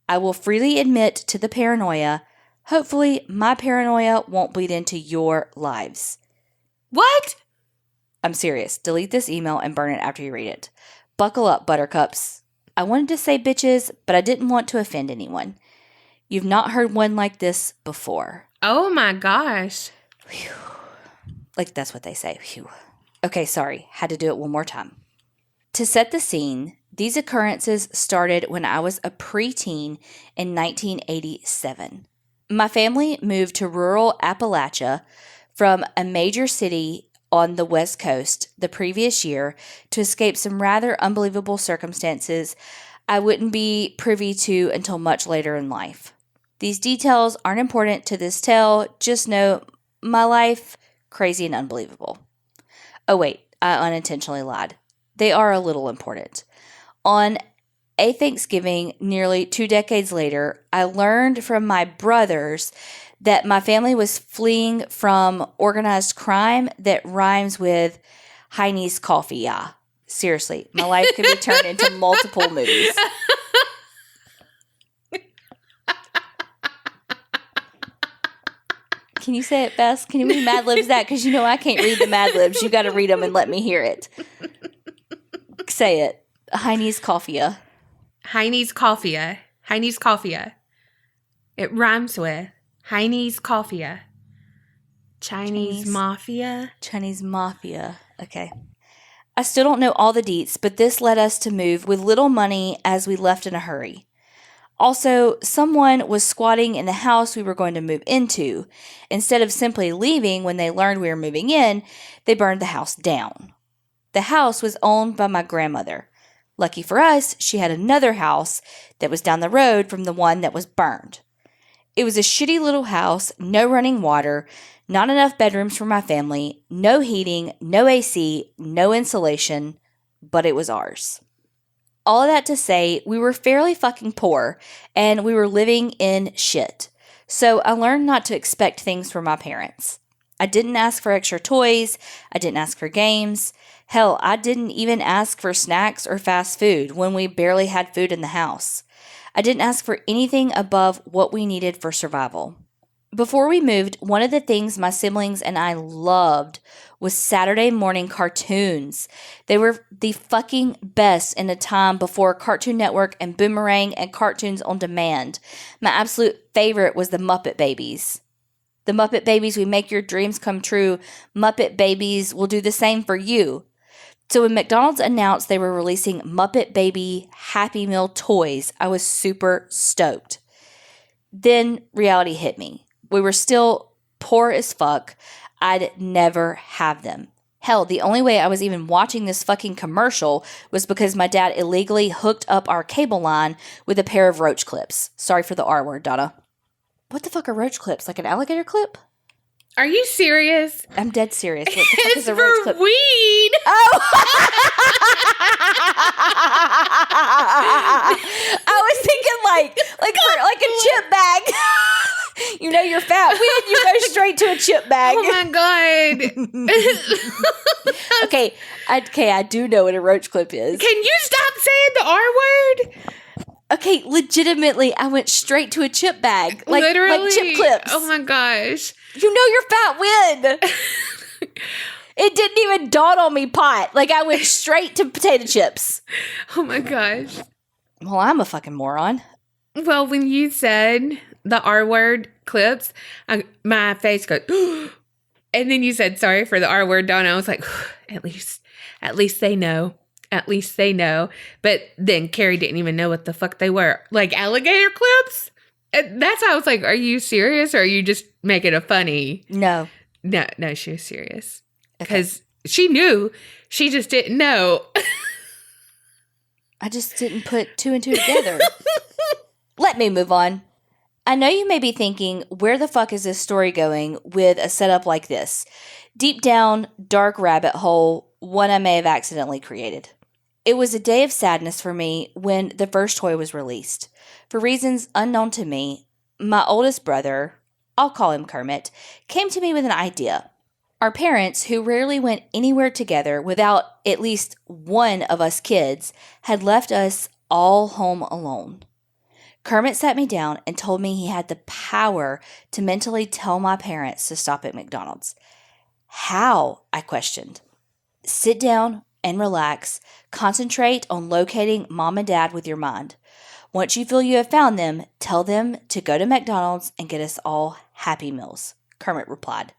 Speaker 3: I will freely admit to the paranoia. Hopefully, my paranoia won't bleed into your lives.
Speaker 2: What?
Speaker 3: I'm serious. Delete this email and burn it after you read it. Buckle up, buttercups. I wanted to say bitches, but I didn't want to offend anyone. You've not heard one like this before.
Speaker 2: Oh my gosh.
Speaker 3: Whew. Like, that's what they say. Whew. Okay, sorry. Had to do it one more time. To set the scene, these occurrences started when I was a preteen in 1987. My family moved to rural Appalachia from a major city on the West Coast the previous year to escape some rather unbelievable circumstances I wouldn't be privy to until much later in life. These details aren't important to this tale, just know my life, crazy and unbelievable. Oh wait, I unintentionally lied. They are a little important. On a Thanksgiving, nearly 2 decades later, I learned from my brothers that my family was fleeing from organized crime that rhymes with Heine's Coffee. Yeah, seriously, my life could be turned into multiple movies. Can you say it best? Can you Mad Libs that? Because you know I can't read the Mad Libs. You got to read them and let me hear it. Say it. Heine's Coffee.
Speaker 2: Heine's Coffee. Heine's Coffee. It rhymes with Heine's Coffee. Chinese Mafia.
Speaker 3: Chinese Mafia. Okay. I still don't know all the deets, but this led us to move with little money as we left in a hurry. Also, someone was squatting in the house we were going to move into. Instead of simply leaving when they learned we were moving in, they burned the house down. The house was owned by my grandmother. Lucky for us, she had another house that was down the road from the one that was burned. It was a shitty little house, no running water, not enough bedrooms for my family, no heating, no AC, no insulation, but it was ours. All of that to say, we were fairly fucking poor, and we were living in shit. So I learned not to expect things from my parents. I didn't ask for extra toys. I didn't ask for games. Hell, I didn't even ask for snacks or fast food when we barely had food in the house. I didn't ask for anything above what we needed for survival. Before we moved, one of the things my siblings and I loved was Saturday morning cartoons. They were the fucking best in a time before Cartoon Network and Boomerang and Cartoons on Demand. My absolute favorite was the Muppet Babies. The Muppet Babies will make your dreams come true. Muppet Babies will do the same for you. So when McDonald's announced they were releasing Muppet Baby Happy Meal toys, I was super stoked. Then reality hit me. We were still poor as fuck. I'd never have them. Hell, the only way I was even watching this fucking commercial was because my dad illegally hooked up our cable line with a pair of roach clips. Sorry for the R word, Donna. What the fuck are roach clips? Like an alligator clip?
Speaker 2: Are you serious?
Speaker 3: I'm dead serious. What the fuck is a roach clip?
Speaker 2: It's for weed.
Speaker 3: Oh! I was thinking like a chip bag. You know you're fat when you go straight to a chip bag.
Speaker 2: Oh my god.
Speaker 3: Okay, I do know what a roach clip is.
Speaker 2: Can you stop saying the R word?
Speaker 3: Okay, legitimately, I went straight to a chip bag.
Speaker 2: Literally?
Speaker 3: Like chip clips.
Speaker 2: Oh my gosh.
Speaker 3: You know you're fat when. It didn't even dawn on me, pot. Like, I went straight to potato chips.
Speaker 2: Oh my gosh.
Speaker 3: Well, I'm a fucking moron.
Speaker 2: Well, when you said the R word clips, my face goes, and then you said sorry for the R word, Donna. I was like, at least they know. At least they know. But then Carrie didn't even know what the fuck they were. Like alligator clips? And that's how I was like, are you serious or are you just making it funny?
Speaker 3: No,
Speaker 2: she was serious. Because she knew. She just didn't know.
Speaker 3: I just didn't put 2 and 2 together. Let me move on. I know you may be thinking, where the fuck is this story going with a setup like this? Deep down, dark rabbit hole, one I may have accidentally created. It was a day of sadness for me when the first toy was released. For reasons unknown to me, my oldest brother, I'll call him Kermit, came to me with an idea. Our parents, who rarely went anywhere together without at least one of us kids, had left us all home alone. Kermit sat me down and told me he had the power to mentally tell my parents to stop at McDonald's. How? I questioned. Sit down and relax. Concentrate on locating mom and dad with your mind. Once you feel you have found them, tell them to go to McDonald's and get us all Happy Meals, Kermit replied.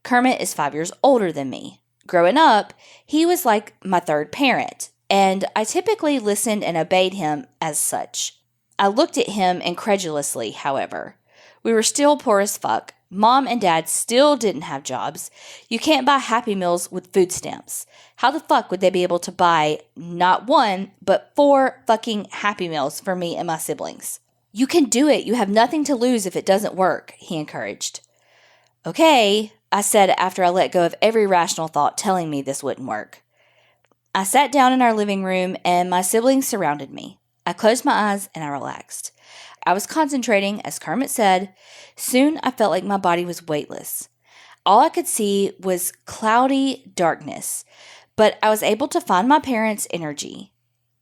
Speaker 3: Kermit is 5 years older than me. Growing up, he was like my third parent, and I typically listened and obeyed him as such. I looked at him incredulously, however. We were still poor as fuck. Mom and dad still didn't have jobs. You can't buy Happy Meals with food stamps. How the fuck would they be able to buy not 1, but 4 fucking Happy Meals for me and my siblings? You can do it. You have nothing to lose if it doesn't work, he encouraged. Okay, I said after I let go of every rational thought telling me this wouldn't work. I sat down in our living room and my siblings surrounded me. I closed my eyes and I relaxed. I was concentrating, as Kermit said. Soon I felt like my body was weightless. All I could see was cloudy darkness, but I was able to find my parents' energy.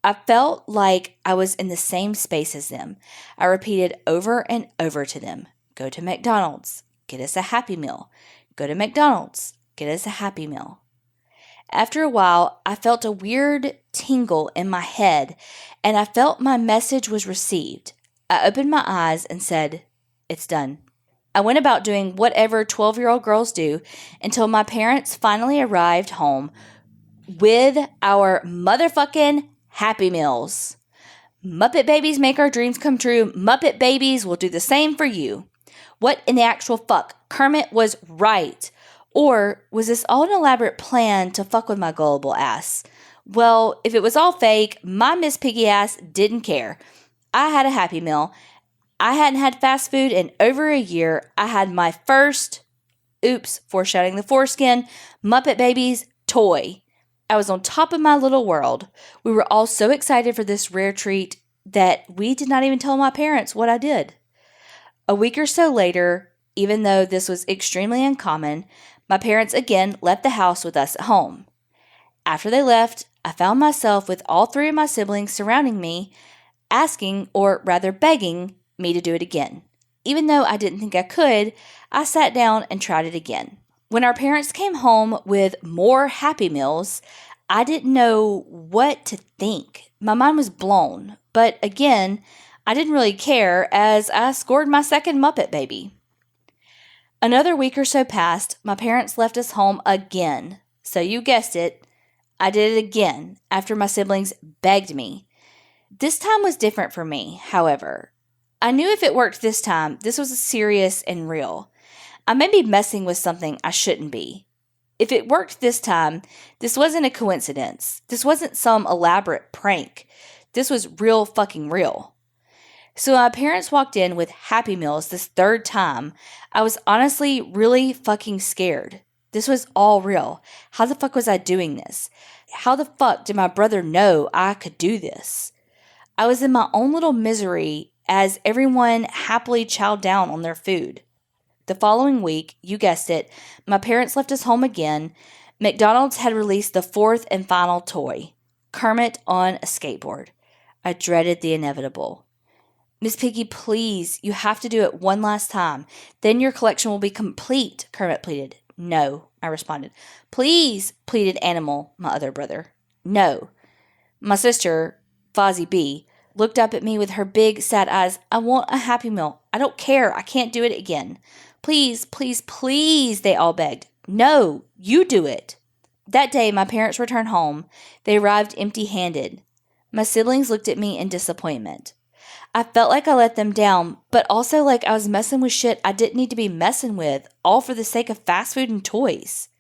Speaker 3: I felt like I was in the same space as them. I repeated over and over to them, go to McDonald's, get us a Happy Meal. Go to McDonald's, get us a Happy Meal. After a while, I felt a weird tingle in my head, and I felt my message was received. I opened my eyes and said, it's done. I went about doing whatever 12-year-old girls do until my parents finally arrived home with our motherfucking Happy Meals. Muppet babies make our dreams come true. Muppet babies will do the same for you. What in the actual fuck? Kermit was right. Or was this all an elaborate plan to fuck with my gullible ass? Well, if it was all fake, my Miss Piggy ass didn't care. I had a Happy Meal. I hadn't had fast food in over a year. I had my first, foreshadowing the foreskin, Muppet Babies toy. I was on top of my little world. We were all so excited for this rare treat that we did not even tell my parents what I did. A week or so later, even though this was extremely uncommon, my parents again left the house with us at home. After they left, I found myself with all 3 of my siblings surrounding me, asking, or rather begging, me to do it again. Even though I didn't think I could, I sat down and tried it again. When our parents came home with more Happy Meals, I didn't know what to think. My mind was blown. But again, I didn't really care as I scored my second Muppet Baby. Another week or so passed. My parents left us home again. So you guessed it, I did it again after my siblings begged me. This time was different for me, however. I knew if it worked this time, this was serious and real. I may be messing with something I shouldn't be. If it worked this time, this wasn't a coincidence. This wasn't some elaborate prank. This was real fucking real. So my parents walked in with Happy Meals this third time. I was honestly really fucking scared. This was all real. How the fuck was I doing this? How the fuck did my brother know I could do this? I was in my own little misery as everyone happily chowed down on their food. The following week, you guessed it, my parents left us home again. McDonald's had released the 4th and final toy, Kermit on a skateboard. I dreaded the inevitable. Miss Piggy, please, you have to do it one last time. Then your collection will be complete, Kermit pleaded. No, I responded. Please, pleaded Animal, my other brother. No. My sister, Fozzie B, looked up at me with her big, sad eyes. I want a Happy Meal. I don't care. I can't do it again. Please, please, please, they all begged. No, you do it. That day, my parents returned home. They arrived empty-handed. My siblings looked at me in disappointment. I felt like I let them down, but also like I was messing with shit I didn't need to be messing with, all for the sake of fast food and toys.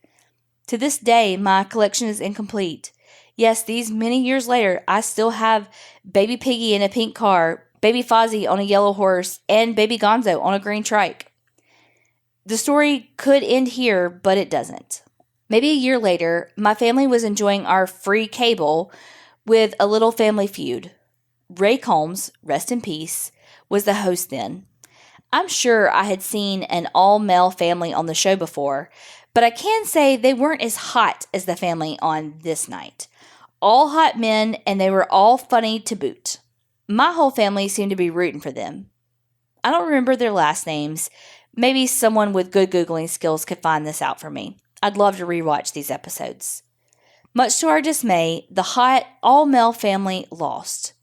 Speaker 3: To this day, my collection is incomplete. Yes, these many years later, I still have Baby Piggy in a pink car, Baby Fozzie on a yellow horse, and Baby Gonzo on a green trike. The story could end here, but it doesn't. Maybe a year later, my family was enjoying our free cable with a little family feud. Ray Combs, rest in peace, was the host then. I'm sure I had seen an all-male family on the show before, but I can say they weren't as hot as the family on this night. All hot men, and they were all funny to boot. My whole family seemed to be rooting for them. I don't remember their last names. Maybe someone with good Googling skills could find this out for me. I'd love to rewatch these episodes. Much to our dismay, the hot, all-male family lost.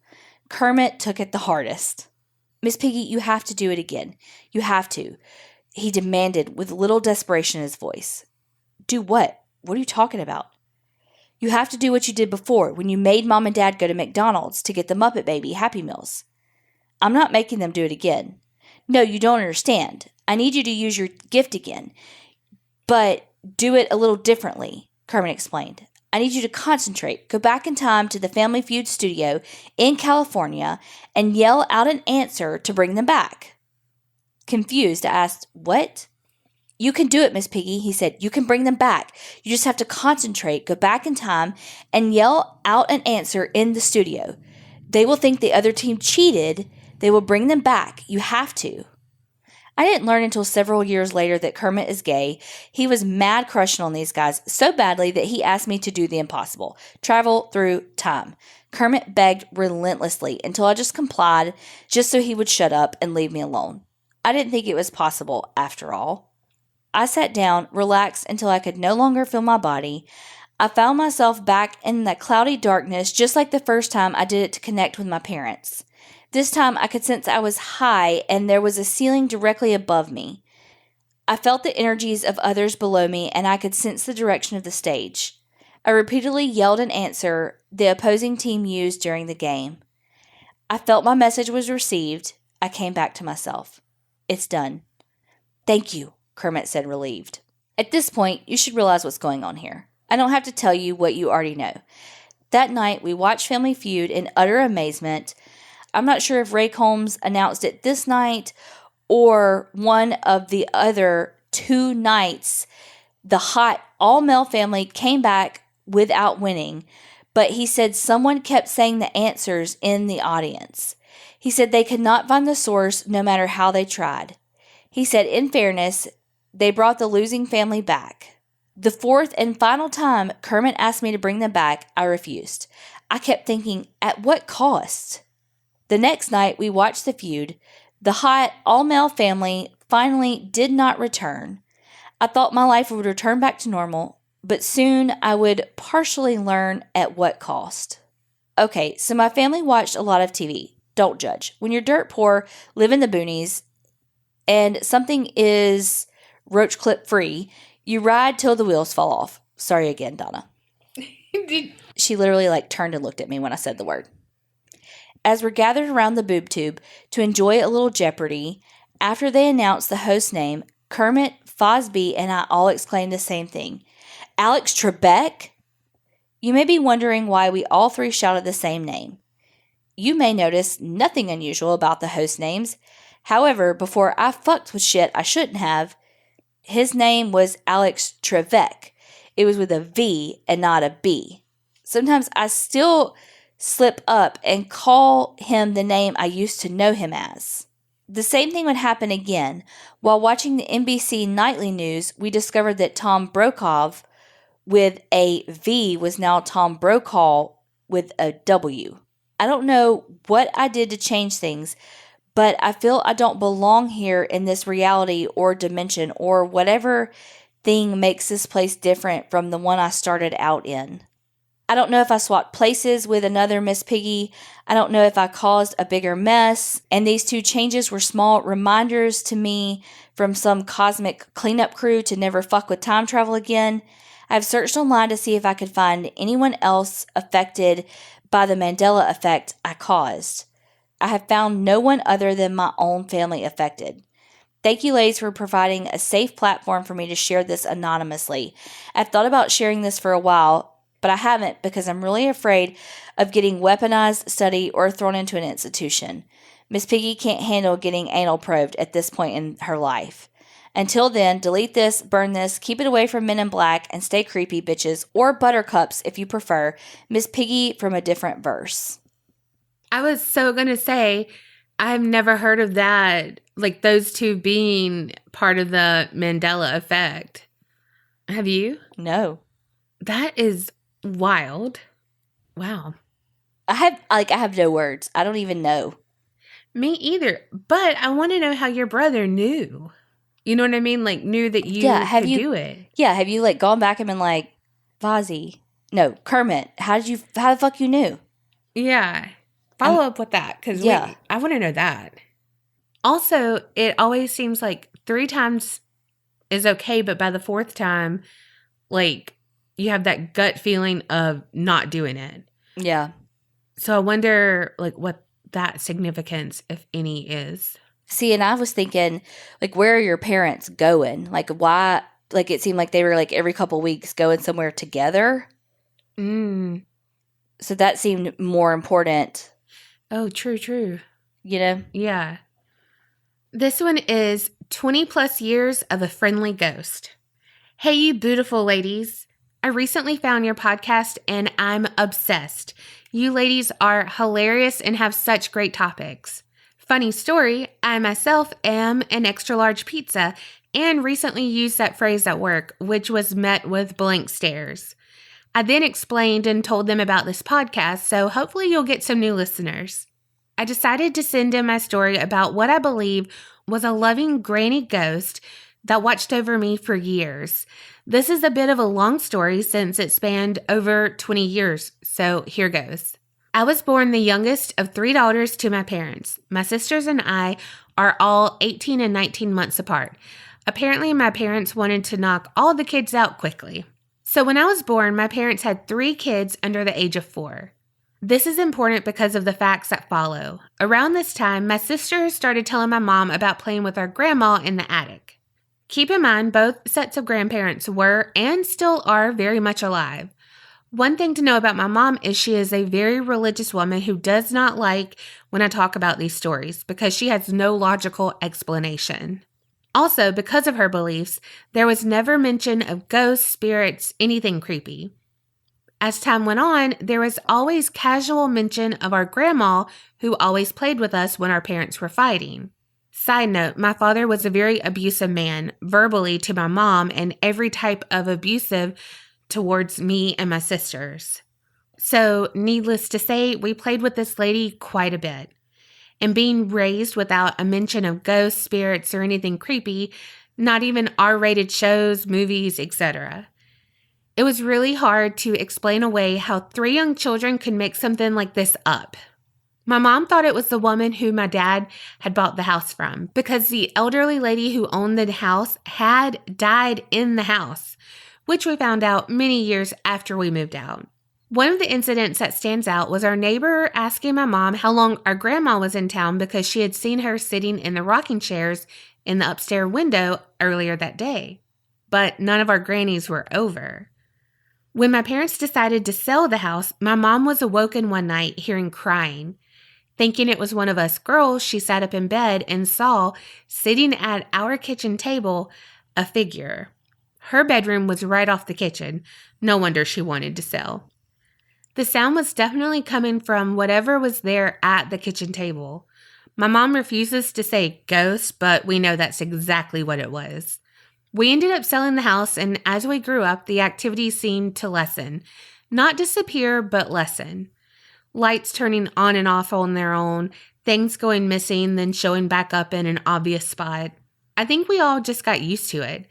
Speaker 3: Kermit took it the hardest. Miss Piggy, you have to do it again. You have to, he demanded with little desperation in his voice. Do what? What are you talking about? You have to do what you did before when you made Mom and Dad go to McDonald's to get the Muppet Baby Happy Meals. I'm not making them do it again. No, you don't understand. I need you to use your gift again, but do it a little differently, Kermit explained. I need you to concentrate, go back in time to the Family Feud studio in California and yell out an answer to bring them back. Confused, I asked, what? You can do it, Miss Piggy, he said. You can bring them back. You just have to concentrate, go back in time, and yell out an answer in the studio. They will think the other team cheated. They will bring them back. You have to. I didn't learn until several years later that Kermit is gay. He was mad crushing on these guys so badly that he asked me to do the impossible, travel through time. Kermit begged relentlessly until I just complied, just so he would shut up and leave me alone. I didn't think it was possible after all. I sat down, relaxed until I could no longer feel my body. I found myself back in the cloudy darkness just like the first time I did it to connect with my parents. This time I could sense I was high and there was a ceiling directly above me. I felt the energies of others below me and I could sense the direction of the stage. I repeatedly yelled an answer the opposing team used during the game. I felt my message was received. I came back to myself. It's done. Thank you, Kermit said, relieved. At this point, you should realize what's going on here. I don't have to tell you what you already know. That night, we watched Family Feud in utter amazement. I'm not sure if Ray Combs announced it this night or one of the other 2 nights. The hot all-male family came back without winning, but he said someone kept saying the answers in the audience. He said they could not find the source no matter how they tried. He said, in fairness, they brought the losing family back. The 4th and final time Kermit asked me to bring them back, I refused. I kept thinking, at what cost? The next night, we watched the feud. The hot, all-male family finally did not return. I thought my life would return back to normal, but soon I would partially learn at what cost. Okay, so my family watched a lot of TV. Don't judge. When you're dirt poor, live in the boonies, and something is roach clip free, you ride till the wheels fall off. Sorry again, Donna. She literally turned and looked at me when I said the word. As we're gathered around the boob tube to enjoy a little Jeopardy, after they announced the host name, Kermit, Fosby, and I all exclaimed the same thing. Alex Trebek? You may be wondering why we all 3 shouted the same name. You may notice nothing unusual about the host names. However, before I fucked with shit I shouldn't have, his name was Alex Trebek. It was with a V and not a B. Sometimes I still slip up and call him the name I used to know him as. The same thing would happen again. While watching the NBC Nightly News, we discovered that Tom Brokaw with a V was now Tom Brokaw with a W. I don't know what I did to change things, but I feel I don't belong here in this reality or dimension or whatever thing makes this place different from the one I started out in. I don't know if I swapped places with another Miss Piggy. I don't know if I caused a bigger mess. And these 2 changes were small reminders to me from some cosmic cleanup crew to never fuck with time travel again. I've searched online to see if I could find anyone else affected by the Mandela effect I caused. I have found no one other than my own family affected. Thank you, ladies, for providing a safe platform for me to share this anonymously. I've thought about sharing this for a while, but I haven't because I'm really afraid of getting weaponized, studied, or thrown into an institution. Miss Piggy can't handle getting anal probed at this point in her life. Until then, delete this, burn this, keep it away from Men in Black, and stay creepy, bitches, or buttercups if you prefer. Miss Piggy from a different verse.
Speaker 2: I was so going to say, I've never heard of that, those 2 being part of the Mandela effect. Have you?
Speaker 3: No.
Speaker 2: That is wild. Wow.
Speaker 3: I have no words. I don't even know.
Speaker 2: Me either. But I want to know how your brother knew. You know what I mean? Like, knew that you could do it.
Speaker 3: Yeah, have you, like, gone back and been like, Vozzy, no, Kermit, how the fuck you knew?
Speaker 2: Yeah. Follow up with that, because I want to know that. Also, it always seems like 3 times is okay, but by the 4th time, like, you have that gut feeling of not doing it.
Speaker 3: Yeah.
Speaker 2: So I wonder, like, what that significance, if any, is.
Speaker 3: See, and I was thinking, like, where are your parents going? Like, why? Like, it seemed like they were, like, every couple weeks going somewhere together. So that seemed more important.
Speaker 2: Oh, true.
Speaker 3: You know?
Speaker 2: Yeah. This one is 20 plus years of a friendly ghost. Hey, you beautiful ladies. I recently found your podcast and I'm obsessed. You ladies are hilarious and have such great topics. Funny story, I myself am an extra large pizza and recently used that phrase at work, which was met with blank stares. I then explained and told them about this podcast, so hopefully you'll get some new listeners. I decided to send in my story about what I believe was a loving granny ghost that watched over me for years. This is a bit of a long story since it spanned over 20 years, so here goes. I was born the youngest of 3 daughters to my parents. My sisters and I are all 18 and 19 months apart. Apparently, my parents wanted to knock all the kids out quickly. So when I was born, my parents had 3 kids under the age of 4. This is important because of the facts that follow. Around this time, my sister started telling my mom about playing with our grandma in the attic. Keep in mind, both sets of grandparents were and still are very much alive. One thing to know about my mom is she is a very religious woman who does not like when I talk about these stories because she has no logical explanation. Also, because of her beliefs, there was never mention of ghosts, spirits, anything creepy. As time went on, there was always casual mention of our grandma who always played with us when our parents were fighting. Side note, my father was a very abusive man, verbally to my mom and every type of abusive towards me and my sisters. So, needless to say, we played with this lady quite a bit. And being raised without a mention of ghosts, spirits, or anything creepy, not even R-rated shows, movies, etc. It was really hard to explain away how 3 young children could make something like this up. My mom thought it was the woman who my dad had bought the house from because the elderly lady who owned the house had died in the house, which we found out many years after we moved out. One of the incidents that stands out was our neighbor asking my mom how long our grandma was in town because she had seen her sitting in the rocking chairs in the upstairs window earlier that day. But none of our grannies were over. When my parents decided to sell the house, my mom was awoken one night hearing crying. Thinking it was one of us girls, she sat up in bed and saw, sitting at our kitchen table, a figure. Her bedroom was right off the kitchen. No wonder she wanted to sell. The sound was definitely coming from whatever was there at the kitchen table. My mom refuses to say ghost, but we know that's exactly what it was. We ended up selling the house, and as we grew up, the activity seemed to lessen. Not disappear, but lessen. Lights turning on and off on their own, things going missing, then showing back up in an obvious spot. I think we all just got used to it.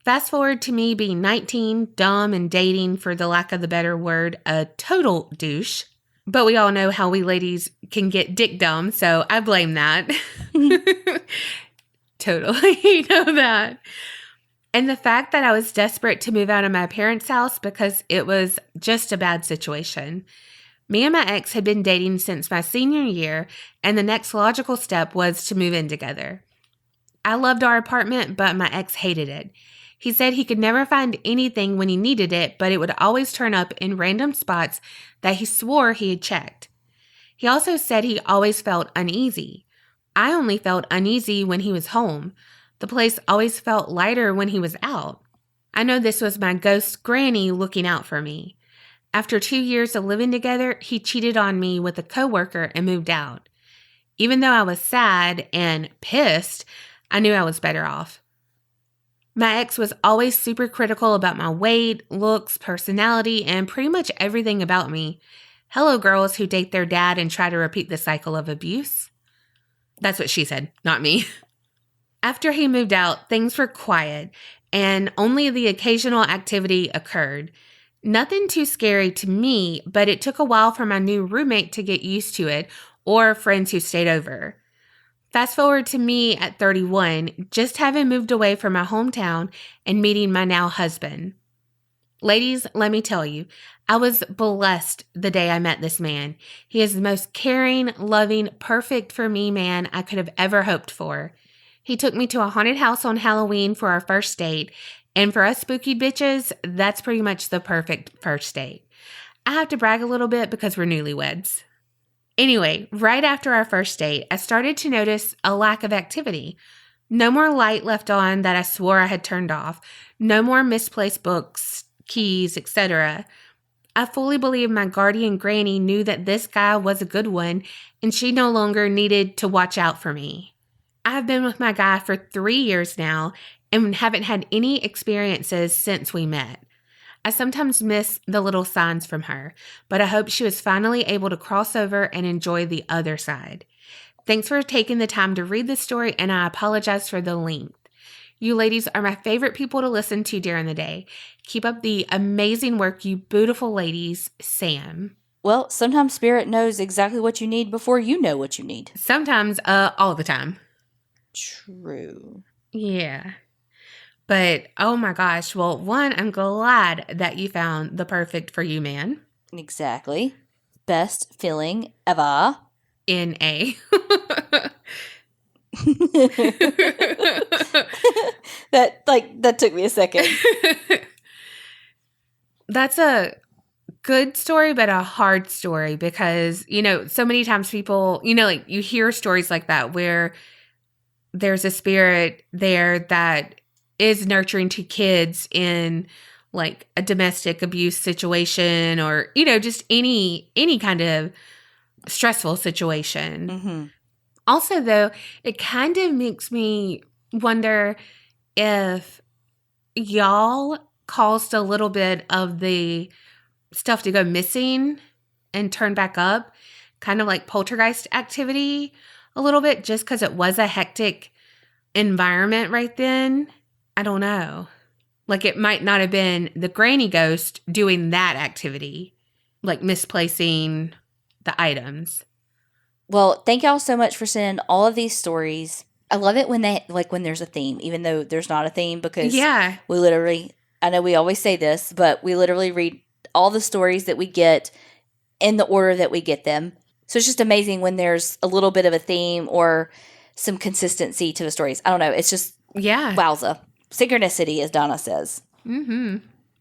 Speaker 2: Fast forward to me being 19, dumb, and dating, for the lack of the better word, a total douche. But we all know how we ladies can get dick dumb, so I blame that. Totally, you know that. And the fact that I was desperate to move out of my parents' house because it was just a bad situation. Me and my ex had been dating since my senior year, and the next logical step was to move in together. I loved our apartment, but my ex hated it. He said he could never find anything when he needed it, but it would always turn up in random spots that he swore he had checked. He also said he always felt uneasy. I only felt uneasy when he was home. The place always felt lighter when he was out. I know this was my ghost granny looking out for me. After 2 years of living together, he cheated on me with a coworker and moved out. Even though I was sad and pissed, I knew I was better off. My ex was always super critical about my weight, looks, personality, and pretty much everything about me. Hello, girls who date their dad and try to repeat the cycle of abuse. That's what she said, not me. After he moved out, things were quiet, and only the occasional activity occurred. Nothing too scary to me, but it took a while for my new roommate to get used to it, or friends who stayed over. Fast forward to me at 31, just having moved away from my hometown and meeting my now husband. Ladies, let me tell you, I was blessed the day I met this man. He is the most caring, loving, perfect for me man I could have ever hoped for. He took me to a haunted house on Halloween for our first date, and for us spooky bitches, that's pretty much the perfect first date. I have to brag a little bit because we're newlyweds. Anyway, right after our first date, I started to notice a lack of activity. No more light left on that I swore I had turned off. No more misplaced books, keys, etc. I fully believe my guardian granny knew that this guy was a good one, and she no longer needed to watch out for me. I've been with my guy for 3 years now and haven't had any experiences since we met. I sometimes miss the little signs from her, but I hope she was finally able to cross over and enjoy the other side. Thanks for taking the time to read this story, and I apologize for the length. You ladies are my favorite people to listen to during the day. Keep up the amazing work, you beautiful ladies. Sam.
Speaker 3: Well, sometimes Spirit knows exactly what you need before you know what you need.
Speaker 2: Sometimes, all the time.
Speaker 3: True.
Speaker 2: Yeah. But, oh my gosh. Well, one, I'm glad that you found the perfect for you man.
Speaker 3: Exactly. Best feeling ever.
Speaker 2: N.A.
Speaker 3: That took me a second.
Speaker 2: That's a good story, but a hard story because, so many times people, you hear stories like that where there's a spirit there that is nurturing to kids in like a domestic abuse situation or, just any kind of stressful situation.
Speaker 3: Mm-hmm.
Speaker 2: Also, though, it kind of makes me wonder if y'all caused a little bit of the stuff to go missing and turn back up, kind of like poltergeist activity a little bit, just because it was a hectic environment right then. I don't know. Like it might not have been the granny ghost doing that activity, like misplacing the items.
Speaker 3: Well, thank y'all so much for sending all of these stories. I love it when when there's a theme, even though there's not a theme, because we literally, I know we always say this, but we literally read all the stories that we get in the order that we get them. So it's just amazing when there's a little bit of a theme or some consistency to the stories. I don't know. It's just, wowza. Synchronicity, as Donna says.
Speaker 2: Mm-hmm.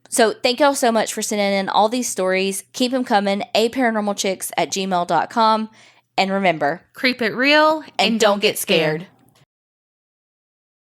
Speaker 3: So thank y'all so much for sending in all these stories. Keep them coming. aparanormalchicks@gmail.com. And remember,
Speaker 2: creep it real and don't get scared.